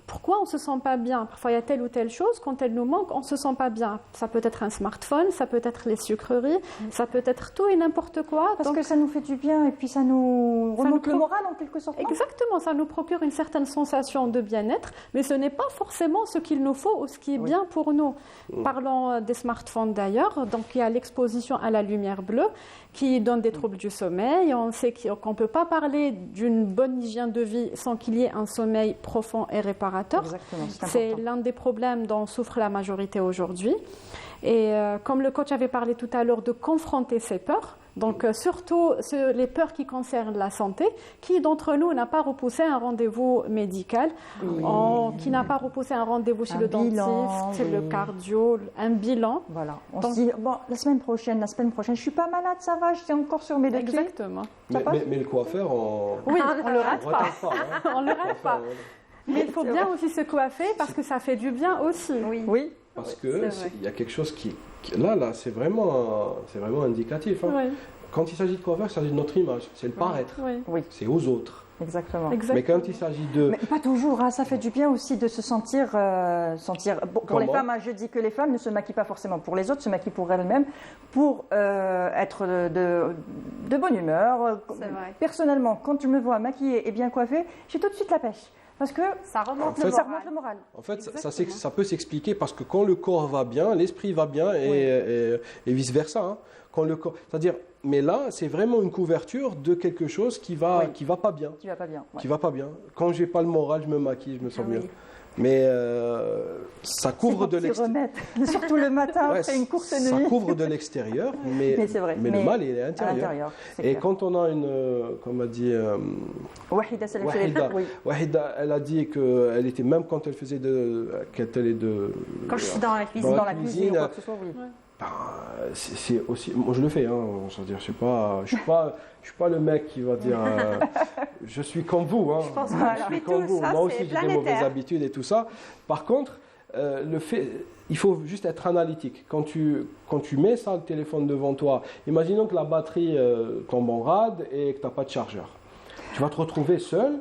pourquoi on ne se sent pas bien? Parfois, il y a telle ou telle chose, quand elle nous manque, on ne se sent pas bien. Ça peut être un smartphone, ça peut être les sucreries, ça peut être tout et n'importe quoi. Parce que ça nous fait du bien et puis ça nous remonte le moral en quelque sorte. Exactement, ça nous procure une certaine sensation de bien-être, mais ce n'est pas forcément ce qu'il nous faut ou ce qui est bien pour nous. Parlons des smartphones d'ailleurs. Donc, il y a l'exposition à la lumière bleue qui donne des troubles du sommeil. On sait qu'on ne peut pas parler d'une bonne hygiène de vie sans qu'il y ait un sommeil profond et réparateur. Exactement, c'est l'un des problèmes dont souffre la majorité aujourd'hui. Et comme le coach avait parlé tout à l'heure de confronter ses peurs, donc surtout les peurs qui concernent la santé, qui d'entre nous n'a pas repoussé un rendez-vous médical, qui n'a pas repoussé un rendez-vous chez le dentiste, chez le cardio, un bilan. Voilà. On se dit, la semaine prochaine, je suis pas malade, ça va, je suis encore sur mes deux pieds. Exactement. Mais le coiffeur, on le rate pas. On le rate pas. Mais il faut bien aussi se coiffer parce que ça fait du bien aussi. Oui. Parce que il y a quelque chose qui là, c'est vraiment indicatif. Hein. Oui. Quand il s'agit de coiffeur, il s'agit de notre image, c'est le paraître, c'est aux autres. Exactement. Mais quand il s'agit de... Mais pas toujours, hein. Ça fait du bien aussi de se sentir... pour les femmes, je dis que les femmes ne se maquillent pas forcément pour les autres, se maquillent pour elles-mêmes, pour être de bonne humeur. Personnellement, quand je me vois maquillée et bien coiffée, j'ai tout de suite la pêche. Parce que ça remonte le moral. En fait, ça peut s'expliquer parce que quand le corps va bien, l'esprit va bien et vice-versa. Hein. C'est-à-dire, mais là, c'est vraiment une couverture de quelque chose qui va pas bien. Qui va pas bien. Qui va pas bien. Quand j'ai pas le moral, je me maquille, je me sens bien. Mais ça couvre de l'extérieur. Surtout le matin après une course nuit. Ça couvre de l'extérieur, mais le mal il est intérieur. Et quand on a comme a dit Wahida, elle a dit qu'elle était, même quand elle faisait quand je suis dans la cuisine, ou quoi que ce soit, c'est aussi, moi je le fais, c'est-à-dire je suis pas le mec qui va dire je suis comme vous, je pense que je suis comme vous. Moi aussi j'ai des mauvaises habitudes et tout ça. Par contre, il faut juste être analytique. Quand tu mets ça, le téléphone devant toi, imaginons que la batterie tombe en rade et que tu n'as pas de chargeur. Tu vas te retrouver seul.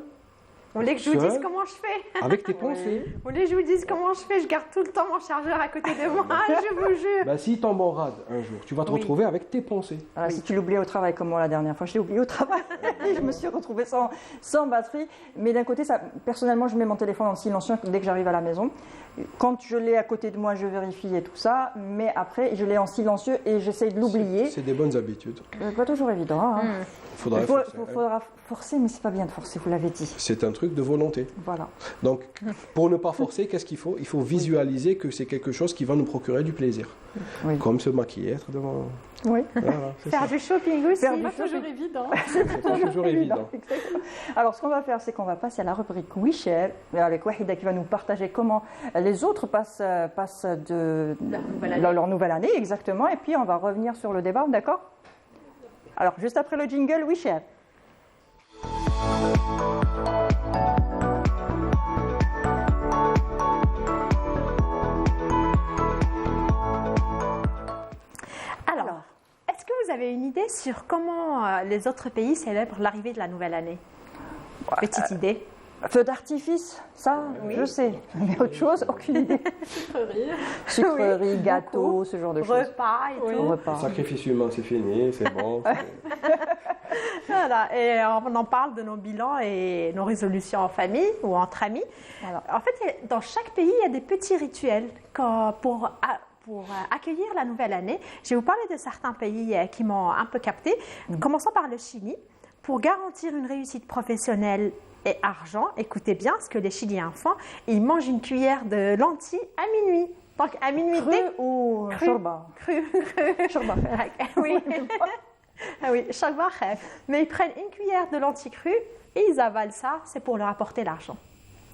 Vous voulez que je vous dise comment je fais? Avec tes pensées. Vous voulez que je vous dise comment je fais? Je garde tout le temps mon chargeur à côté de moi, je vous jure. Bah, s'il tombe en rade un jour, tu vas te retrouver avec tes pensées. Alors, si tu l'oublies au travail, comme moi la dernière fois, je l'ai oublié au travail. Je me suis retrouvée sans batterie. Mais d'un côté, personnellement, je mets mon téléphone en silencieux dès que j'arrive à la maison. Quand je l'ai à côté de moi, je vérifie et tout ça. Mais après, je l'ai en silencieux et j'essaie de l'oublier. C'est des bonnes habitudes. Pas toujours évident. Hein. Faudra forcer, mais c'est pas bien de forcer, vous l'avez dit. C'est un truc de volonté. Voilà. Donc, pour ne pas forcer, qu'est-ce qu'il faut? Il faut visualiser que c'est quelque chose qui va nous procurer du plaisir. Oui. Comme se maquiller, être devant... Oui. Voilà, faire du shopping aussi. C'est pas toujours évident. C'est pas toujours évident. Alors, ce qu'on va faire, c'est qu'on va passer à la rubrique WeShare, avec Wahida qui va nous partager comment les autres passent de leur nouvelle année, exactement. Et puis, on va revenir sur le débat, d'accord? Alors, juste après le jingle, WeShare. Alors, est-ce que vous avez une idée sur comment les autres pays célèbrent l'arrivée de la nouvelle année? Petite idée. Feu d'artifice, ça, oui. Je sais. Mais autre chose, aucune idée. Sucreries, gâteaux, ce genre de choses. Repas et tout. Repas. Sacrifice humain, c'est fini, c'est bon. Voilà, et on en parle de nos bilans et nos résolutions en famille ou entre amis. Voilà. En fait, dans chaque pays, il y a des petits rituels pour accueillir la nouvelle année. Je vais vous parler de certains pays qui m'ont un peu capté. Commençons par le Chili. Pour garantir une réussite professionnelle et argent, écoutez bien ce que les Chiliens font. Ils mangent une cuillère de lentilles à minuit. Donc à minuit cru ou shorba? Cru. Shorba. Oui. Ah oui, shorba. Mais ils prennent une cuillère de lentilles crues et ils avalent ça. C'est pour leur apporter l'argent.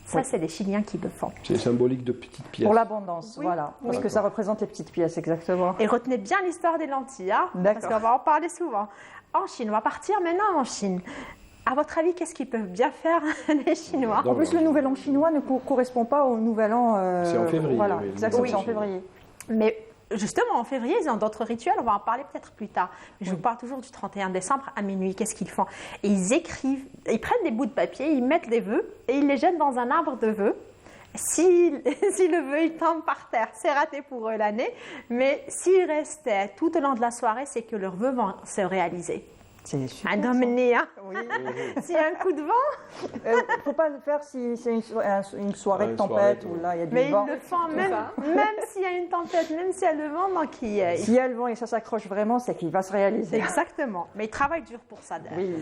Ça, c'est les Chiliens qui le font. C'est symbolique de petites pièces. Pour l'abondance, oui. Voilà. Parce que ça représente les petites pièces, exactement. Et retenez bien l'histoire des lentilles, hein, parce qu'on va en parler souvent. En Chine, on va partir maintenant en Chine. À votre avis, qu'est-ce qu'ils peuvent bien faire, les Chinois? En plus, le nouvel an chinois ne correspond pas au nouvel an... c'est en février. Voilà, oui, exactement, c'est en février. Mais justement, en février, ils ont d'autres rituels, on va en parler peut-être plus tard. Je vous parle toujours du 31 décembre à minuit, qu'est-ce qu'ils font? Et ils écrivent, ils prennent des bouts de papier, ils mettent des vœux et ils les jettent dans un arbre de vœux. Si le vœu il tombe par terre, c'est raté pour eux l'année, mais s'ils restent tout au long de la soirée, c'est que leurs vœux vont se réaliser. C'est super. Un dominé, hein? Oui. S'il y a un coup de vent. Il ne faut pas le faire si c'est une soirée de tempête ou là il y a du vent. Mais ils le font même s'il y a une tempête, même s'il y a le vent. Donc s'il y a le vent et ça s'accroche vraiment, c'est qu'il va se réaliser. Exactement. Mais ils travaillent dur pour ça. Oui.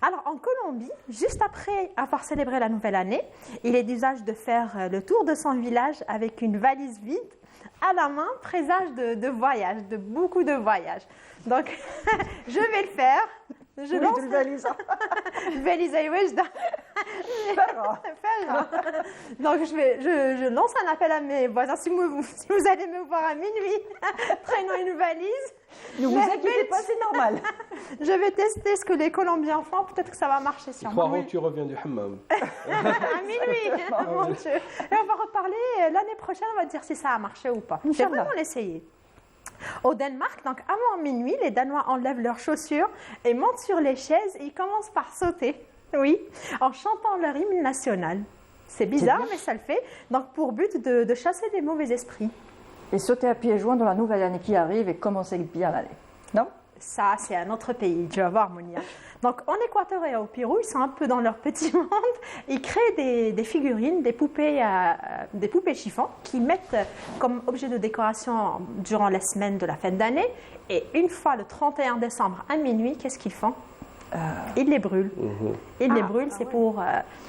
Alors en Colombie, juste après avoir célébré la nouvelle année, il est d'usage de faire le tour de son village avec une valise vide à la main, présage de voyage, de beaucoup de voyages. Donc, je vais le faire. Je lance une valise. valise Donc, je lance un appel à mes voisins. Si vous allez me voir à minuit, traînant une valise. Ne vous inquiétez pas, c'est normal. Je vais tester ce que les Colombiens font. Peut-être que ça va marcher sur moi. Ils croiront que tu reviens du hammam. À minuit, mon Dieu. Et on va reparler l'année prochaine. On va dire si ça a marché ou pas. Je vais vraiment l'essayer. Au Danemark, donc avant minuit, les Danois enlèvent leurs chaussures et montent sur les chaises et ils commencent par sauter, oui, en chantant leur hymne national. C'est bizarre, mais ça le fait. Donc pour but de chasser les mauvais esprits. Et sauter à pieds joints dans la nouvelle année qui arrive et commencer bien l'année. Non? Ça, c'est un autre pays, tu vas voir, Monia. Donc, en Équateur et au Pérou, ils sont un peu dans leur petit monde. Ils créent des figurines, des poupées chiffons qu'ils mettent comme objet de décoration durant la semaine de la fête d'année. Et une fois le 31 décembre à minuit, qu'est-ce qu'ils font? Ils les brûlent. Ils les brûlent, c'est pour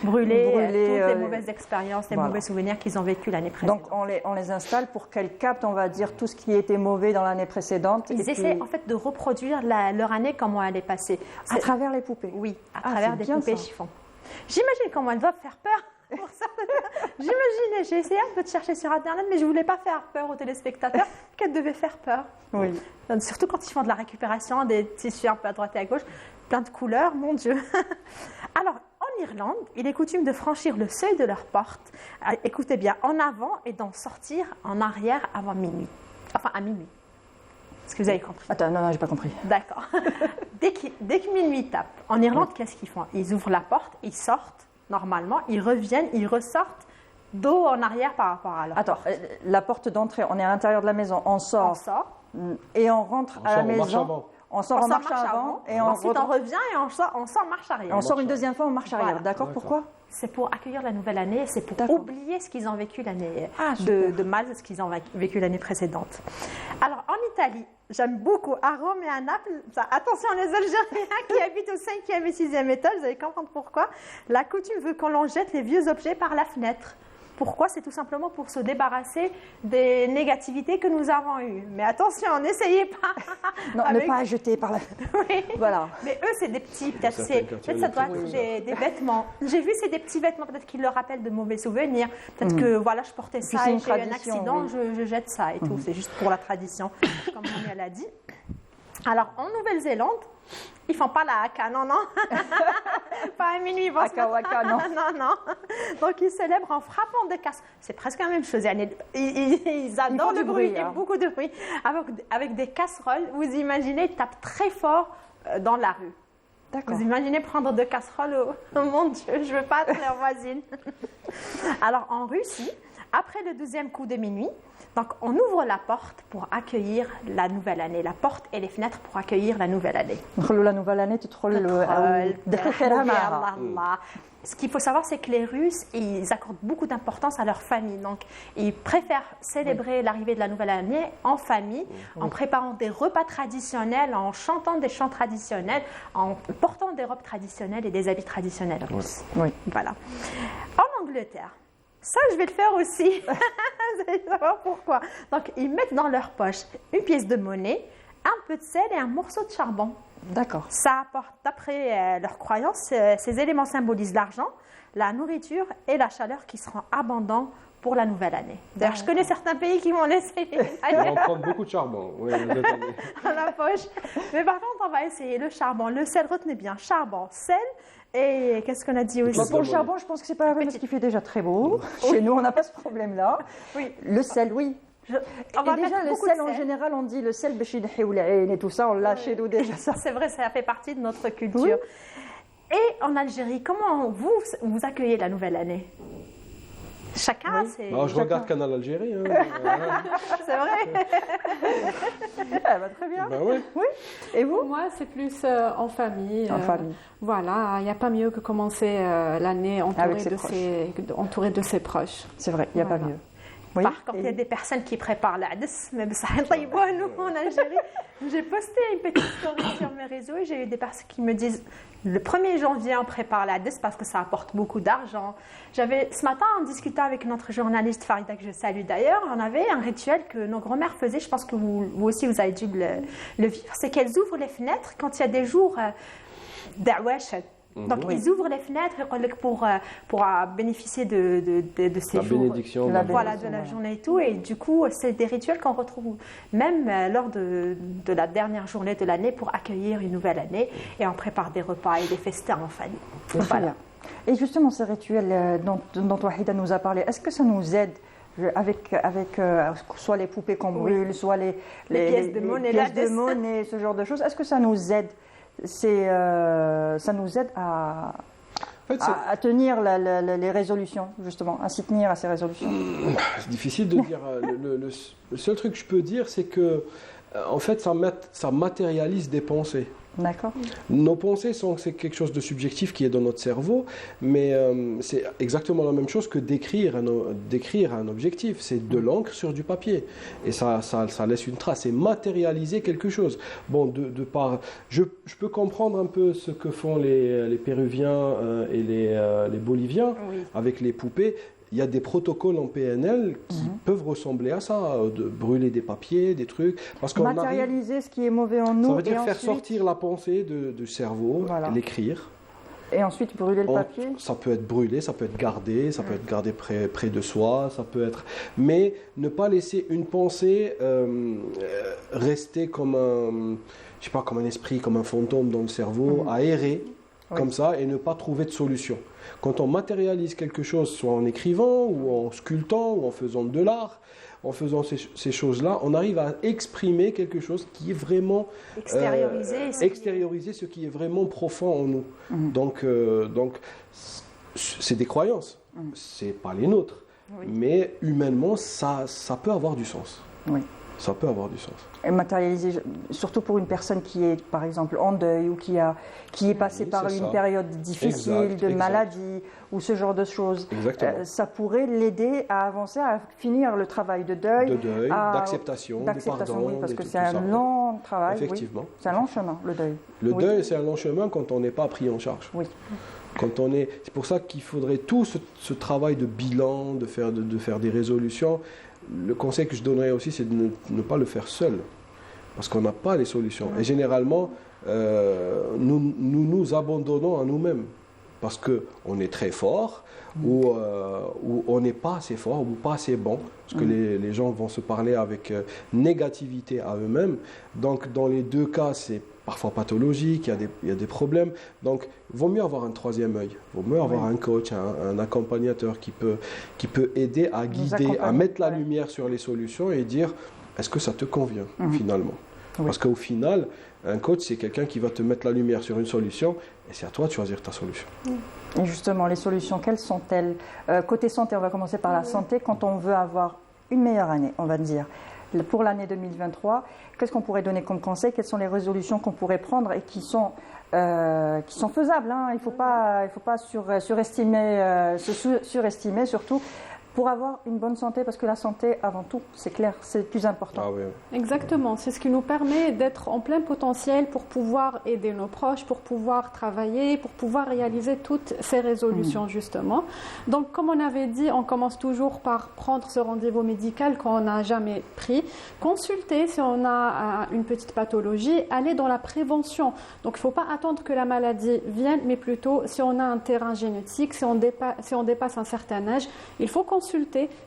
brûler toutes les mauvaises expériences, les mauvais souvenirs qu'ils ont vécus l'année précédente. Donc on les installe pour qu'elles captent, on va dire, tout ce qui était mauvais dans l'année précédente. Ils essaient en fait de reproduire leur année, comment elle est passée. À travers les poupées? Oui, à travers des poupées chiffons. J'imagine comment elles doivent faire peur. J'imagine, j'ai essayé un peu de chercher sur Internet, mais je ne voulais pas faire peur aux téléspectateurs qu'elles devaient faire peur. Oui. Surtout quand ils font de la récupération, des tissus un peu à droite et à gauche, plein de couleurs, mon Dieu. Alors, en En Irlande, il est coutume de franchir le seuil de leur porte, écoutez bien, en avant et d'en sortir en arrière avant minuit. Enfin, à minuit. Est-ce que vous avez compris? Attends, non, j'ai pas compris. D'accord. Dès que minuit tape, en Irlande, qu'est-ce qu'ils font? Ils ouvrent la porte, ils sortent, normalement, ils reviennent, ils ressortent dos en arrière par rapport à leur porte. La porte d'entrée, on est à l'intérieur de la maison, on sort. Et on rentre à la maison. On sort en marche avant. Et ensuite, on revient et on sort en marche arrière. On sort une deuxième fois en marche arrière. D'accord. Pourquoi? C'est pour accueillir la nouvelle année, c'est pour oublier ce qu'ils ont vécu l'année de mal, ce qu'ils ont vécu l'année précédente. Alors, en Italie, j'aime beaucoup, à Rome et à Naples, attention les Algériens qui habitent au 5e et 6e étage, vous allez comprendre pourquoi, la coutume veut qu'on l'on jette les vieux objets par la fenêtre. Pourquoi? C'est tout simplement pour se débarrasser des négativités que nous avons eues. Mais attention, n'essayez pas. Non, ne pas jeter par la... Oui. Voilà. Mais eux, c'est des petits, peut-être ça doit être des vêtements. J'ai vu, c'est des petits vêtements, peut-être qu'ils leur rappellent de mauvais souvenirs. Peut-être que, voilà, je portais ça et j'ai eu un accident, je jette ça et tout. C'est juste pour la tradition, comme Mamie l'a dit. Alors, en Nouvelle-Zélande, ils font pas la haka, non. Pas à minuit, ils vont haka waka, non. Non. Donc, ils célèbrent en frappant des casseroles. C'est presque la même chose. Ils adorent le bruit, il y a beaucoup de bruit. Avec des casseroles, vous imaginez, ils tapent très fort dans la rue. Vous imaginez prendre deux casseroles, oh mon Dieu, je ne veux pas être leur voisine. Alors, en Russie, après le 12e coup de minuit, donc on ouvre la porte pour accueillir la nouvelle année, la porte et les fenêtres pour accueillir la nouvelle année. La nouvelle année, tu te Ce qu'il faut savoir, c'est que les Russes, ils accordent beaucoup d'importance à leur famille. Donc, ils préfèrent célébrer l'arrivée de la nouvelle année en famille, en préparant des repas traditionnels, en chantant des chants traditionnels, en portant des robes traditionnelles et des habits traditionnels russes. Oui. Voilà. En Angleterre, ça, je vais le faire aussi. Vous allez savoir pourquoi. Donc, ils mettent dans leur poche une pièce de monnaie, un peu de sel et un morceau de charbon. D'accord. Ça apporte, d'après leurs croyances, ces éléments symbolisent l'argent, la nourriture et la chaleur qui seront abondants pour la nouvelle année. D'ailleurs, je connais certains pays qui vont laisser on va prendre beaucoup de charbon dans la poche. Mais par contre, on va essayer le charbon, le sel, retenez bien, charbon, sel. Et qu'est-ce qu'on a dit aussi? Pour le charbon, je pense que c'est pas la peine parce qu'il fait déjà très beau. Chez nous, on n'a pas ce problème-là. Oui. Le sel, oui. On va déjà, le sel, en général, on dit le sel, et tout ça, on l'a chez nous déjà. Ça. C'est vrai, ça fait partie de notre culture. Oui. Et en Algérie, comment vous accueillez la nouvelle année? Chacun, c'est... je regarde Canal Algérie. C'est vrai. Elle va très bien. Oui. Et vous? Moi, c'est plus en famille. En famille. Voilà, il n'y a pas mieux que commencer l'année entouré de ses proches. C'est vrai, il n'y a pas mieux. Oui. Par contre, il y a des personnes qui préparent l'Adès, mais ça nous en Algérie. J'ai posté une petite story sur mes réseaux et j'ai eu des personnes qui me disent le 1er janvier, on prépare l'Adès parce que ça apporte beaucoup d'argent. Ce matin, en discutant avec notre journaliste Farida, que je salue d'ailleurs, on avait un rituel que nos grand-mères faisaient, je pense que vous aussi vous avez dû le vivre, c'est qu'elles ouvrent les fenêtres quand il y a des jours d'Awashat. Donc, ils ouvrent les fenêtres pour bénéficier de ces jours. Bénédiction, de la journée et tout. Et du coup, c'est des rituels qu'on retrouve même lors de la dernière journée de l'année pour accueillir une nouvelle année. Et on prépare des repas et des festins en famille. Voilà. Et justement, ces rituels dont Wahida nous a parlé, est-ce que ça nous aide avec soit les poupées qu'on brûle, soit les pièces de monnaie, ce genre de choses? Est-ce que ça nous aide? Ça nous aide à tenir les résolutions, justement, à s'y tenir à ces résolutions. C'est difficile de dire. Le seul truc que je peux dire, c'est que, en fait, ça matérialise des pensées. D'accord. Nos pensées c'est quelque chose de subjectif qui est dans notre cerveau, mais c'est exactement la même chose que d'écrire un objectif. C'est de l'encre sur du papier. Et ça laisse une trace. C'est matérialiser quelque chose. Bon, je peux comprendre un peu ce que font les Péruviens et les Boliviens avec les poupées. Il y a des protocoles en PNL qui peuvent ressembler à ça, de brûler des papiers, des trucs. Parce qu'on matérialiser ce qui est mauvais en nous. Ça veut dire faire sortir la pensée du cerveau, l'écrire. Et ensuite brûler le papier. Ça peut être brûlé, ça peut être gardé, ça peut être gardé près de soi, ça peut être... Mais ne pas laisser une pensée rester comme un esprit, comme un fantôme dans le cerveau, à errer. comme ça et ne pas trouver de solution. Quand on matérialise quelque chose, soit en écrivant ou en sculptant ou en faisant de l'art, en faisant ces choses-là, on arrive à exprimer quelque chose qui est vraiment... extérioriser ce qui est vraiment profond en nous. Donc, c'est des croyances, c'est pas les nôtres. Mais humainement, ça peut avoir du sens. Oui. Ça peut avoir du sens. Et matérialiser, surtout pour une personne qui est, par exemple, en deuil ou qui est passée par une période difficile, de maladie ou ce genre de choses. Ça pourrait l'aider à avancer, à finir le travail de deuil. D'acceptation, de pardon. Oui, parce que c'est un long travail. Effectivement. Oui. C'est un long chemin, le deuil. Le deuil, c'est un long chemin quand on n'est pas pris en charge. Oui. C'est pour ça qu'il faudrait tout ce travail de bilan, de faire des résolutions. Le conseil que je donnerais aussi, c'est de ne pas le faire seul, parce qu'on n'a pas les solutions. Et généralement, nous abandonnons à nous-mêmes, parce qu'on est très fort, ou on n'est pas assez fort, ou pas assez bon, parce que les gens vont se parler avec négativité à eux-mêmes. Donc, dans les deux cas, c'est parfois pathologique, il y a des problèmes. Donc, il vaut mieux avoir un troisième œil. Il vaut mieux avoir un coach, un accompagnateur qui peut aider à guider, à mettre la lumière sur les solutions et dire est-ce que ça te convient finalement. Parce qu'au final, un coach, c'est quelqu'un qui va te mettre la lumière sur une solution et c'est à toi de choisir ta solution. Et justement, les solutions, quelles sont-elles? Côté santé, on va commencer par la santé. Quand on veut avoir une meilleure année, on va dire, pour l'année 2023, qu'est-ce qu'on pourrait donner comme conseil? Quelles sont les résolutions qu'on pourrait prendre et qui sont faisables, hein? Il ne faut pas surestimer, surestimer surtout, pour avoir une bonne santé, parce que la santé, avant tout, c'est clair, c'est le plus important. Ah oui. Exactement, c'est ce qui nous permet d'être en plein potentiel pour pouvoir aider nos proches, pour pouvoir travailler, pour pouvoir réaliser toutes ces résolutions, justement. Donc, comme on avait dit, on commence toujours par prendre ce rendez-vous médical qu'on n'a jamais pris, consulter si on a une petite pathologie, aller dans la prévention. Donc, il ne faut pas attendre que la maladie vienne, mais plutôt, si on a un terrain génétique, si on dépasse un certain âge, il faut consulter.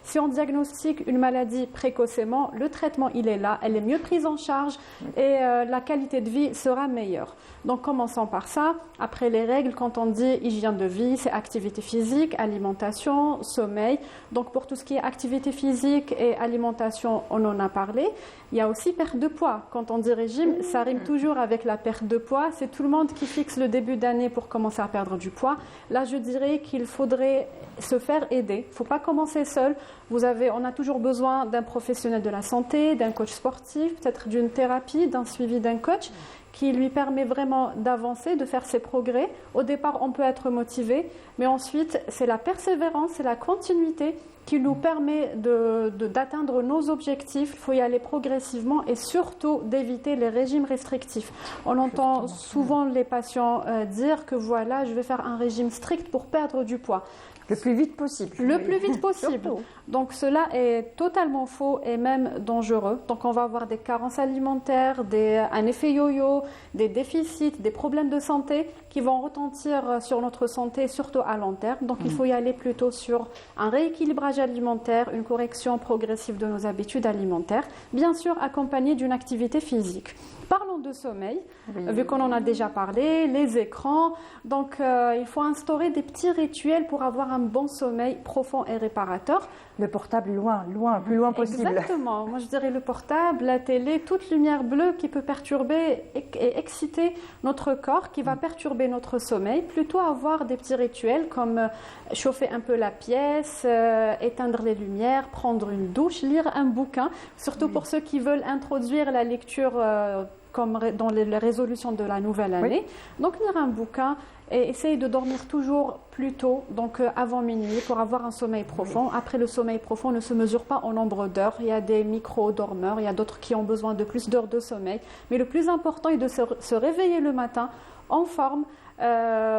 Si on diagnostique une maladie précocement, le traitement il est là, elle est mieux prise en charge et la qualité de vie sera meilleure. Donc commençons par ça. Après les règles, quand on dit hygiène de vie, c'est activité physique, alimentation, sommeil. Donc pour tout ce qui est activité physique et alimentation, on en a parlé. Il y a aussi perte de poids. Quand on dit régime, ça rime toujours avec la perte de poids. C'est tout le monde qui fixe le début d'année pour commencer à perdre du poids. Là, je dirais qu'il faudrait se faire aider. Il ne faut pas commencer seul. On a toujours besoin d'un professionnel de la santé, d'un coach sportif, peut-être d'une thérapie, d'un suivi d'un coach qui lui permet vraiment d'avancer, de faire ses progrès. Au départ, on peut être motivé, mais ensuite, c'est la persévérance, c'est la continuité qui nous permet d'atteindre nos objectifs. Il faut y aller progressivement et surtout d'éviter les régimes restrictifs. On entend souvent les patients dire que voilà, je vais faire un régime strict pour perdre du poids. Le plus vite possible. Le plus vite possible. Donc cela est totalement faux et même dangereux. Donc on va avoir des carences alimentaires, un effet yo-yo, des déficits, des problèmes de santé qui vont retentir sur notre santé, surtout à long terme. Donc il faut y aller plutôt sur un rééquilibrage alimentaire, une correction progressive de nos habitudes alimentaires, bien sûr accompagné d'une activité physique. Parlons de sommeil, vu qu'on en a déjà parlé, les écrans. Donc, il faut instaurer des petits rituels pour avoir un bon sommeil profond et réparateur. Le portable, plus loin possible. Exactement. Moi, je dirais le portable, la télé, toute lumière bleue qui peut perturber et exciter notre corps, qui va perturber notre sommeil. Plutôt avoir des petits rituels comme chauffer un peu la pièce, éteindre les lumières, prendre une douche, lire un bouquin. Surtout pour ceux qui veulent introduire la lecture comme dans les résolutions de la nouvelle année. Donc, lire un bouquin et essayer de dormir toujours plus tôt, donc avant minuit, pour avoir un sommeil profond. Après, le sommeil profond ne se mesure pas en nombre d'heures. Il y a des micro-dormeurs, il y a d'autres qui ont besoin de plus d'heures de sommeil. Mais le plus important est de se réveiller le matin en forme.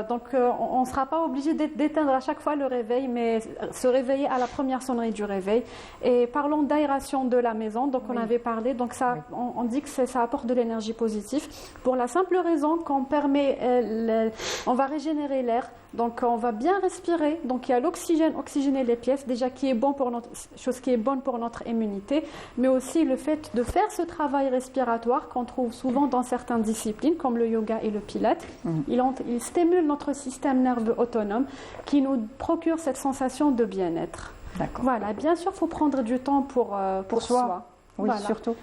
Donc on ne sera pas obligé d'éteindre à chaque fois le réveil, mais se réveiller à la première sonnerie du réveil. Et parlons d'aération de la maison, donc on avait parlé, donc ça, on dit que ça apporte de l'énergie positive pour la simple raison qu'on permet, on va régénérer l'air, donc on va bien respirer, donc il y a l'oxygène, oxygéner les pièces, déjà qui est bon pour chose qui est bonne pour notre immunité, mais aussi le fait de faire ce travail respiratoire qu'on trouve souvent dans certaines disciplines comme le yoga et le pilates, fait. Il stimule notre système nerveux autonome qui nous procure cette sensation de bien-être. Voilà, bien sûr, il faut prendre du temps pour soi. Oui, voilà. surtout.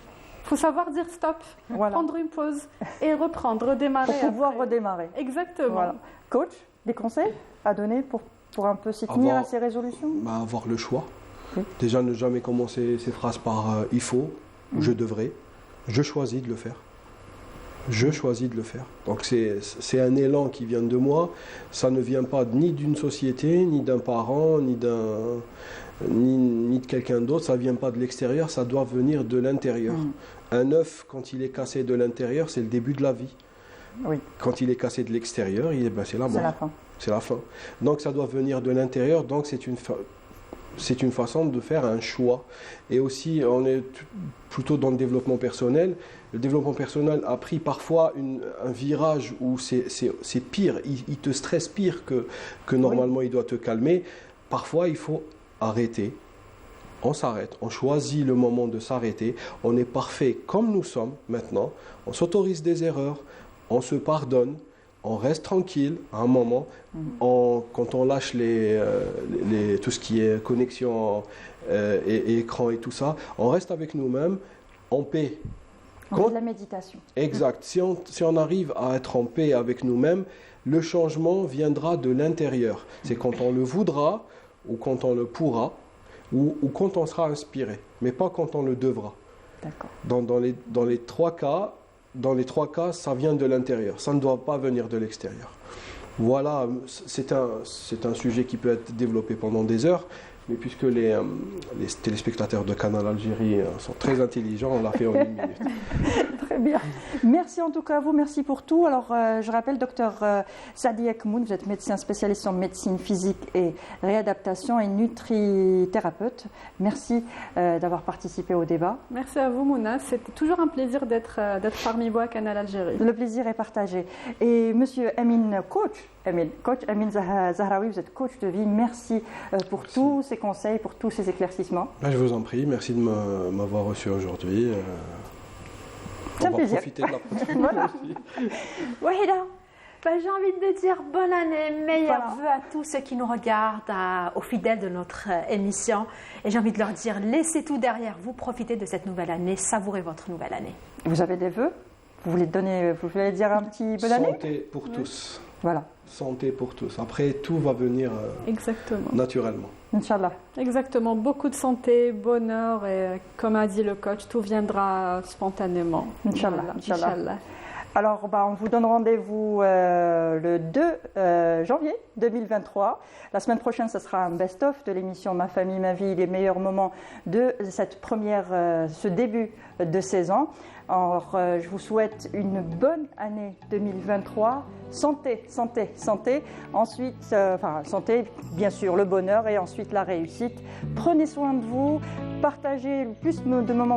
Il faut savoir dire stop, prendre une pause et reprendre, redémarrer. Pour pouvoir redémarrer. Exactement. Voilà. Coach, des conseils à donner pour un peu s'y tenir à ces résolutions? Avoir le choix. Déjà, ne jamais commencer ces phrases par il faut ou je devrais. Je choisis de le faire. Je choisis de le faire. Donc c'est un élan qui vient de moi. Ça ne vient pas ni d'une société, ni d'un parent, ni de quelqu'un d'autre. Ça ne vient pas de l'extérieur, ça doit venir de l'intérieur. Un œuf, quand il est cassé de l'intérieur, c'est le début de la vie. Oui. Quand il est cassé de l'extérieur, c'est la mort. C'est la fin. C'est la fin. Donc ça doit venir de l'intérieur. Donc c'est une façon de faire un choix. Et aussi, on est plutôt dans le développement personnel. Le développement personnel a pris parfois un virage où c'est pire. Il te stresse pire que normalement il doit te calmer. Parfois, il faut arrêter. On s'arrête. On choisit le moment de s'arrêter. On est parfait comme nous sommes maintenant. On s'autorise des erreurs. On se pardonne. On reste tranquille à un moment. Quand on lâche tout ce qui est connexion et écran et tout ça, on reste avec nous-mêmes en paix. On fait de la méditation. Exact. Si on arrive à être en paix avec nous-mêmes, le changement viendra de l'intérieur. C'est quand on le voudra ou quand on le pourra ou quand on sera inspiré, mais pas quand on le devra. D'accord. Dans les trois cas, ça vient de l'intérieur. Ça ne doit pas venir de l'extérieur. Voilà, c'est un sujet qui peut être développé pendant des heures, mais puisque les téléspectateurs de Canal Algérie sont très intelligents, on l'a fait en 1 minute. Très bien. Merci en tout cas à vous, merci pour tout. Alors, je rappelle, docteur Saadi Ekmoun, vous êtes médecin spécialiste en médecine physique et réadaptation et nutrithérapeute. Merci d'avoir participé au débat. Merci à vous, Mouna. C'était toujours un plaisir d'être parmi vous à Canal Algérie. Le plaisir est partagé. Et monsieur Amin, coach Amin Zahraoui, vous êtes coach de vie. Merci pour tous ces conseils, pour tous ces éclaircissements. Je vous en prie. Merci de m'avoir reçu aujourd'hui. C'est un plaisir. Profiter de la prochaine. Voilà. Wahida, j'ai envie de dire bonne année, meilleurs vœux à tous ceux qui nous regardent, aux fidèles de notre émission. Et j'ai envie de leur dire, laissez tout derrière vous, profitez de cette nouvelle année, savourez votre nouvelle année. Vous avez des vœux? Vous voulez dire un petit bonne année? Santé pour tous. Voilà. Santé pour tous. Après, tout va venir naturellement. Inch'Allah. Exactement. Beaucoup de santé, bonheur et, comme a dit le coach, tout viendra spontanément. Inch'Allah. Voilà. Inch'Allah. Alors, on vous donne rendez-vous le 2 janvier 2023. La semaine prochaine, ce sera un best-of de l'émission Ma famille, ma vie, les meilleurs moments de ce début de saison. Alors, je vous souhaite une bonne année 2023. Santé, santé, santé. Ensuite, santé, bien sûr, le bonheur et ensuite la réussite. Prenez soin de vous, partagez le plus de moments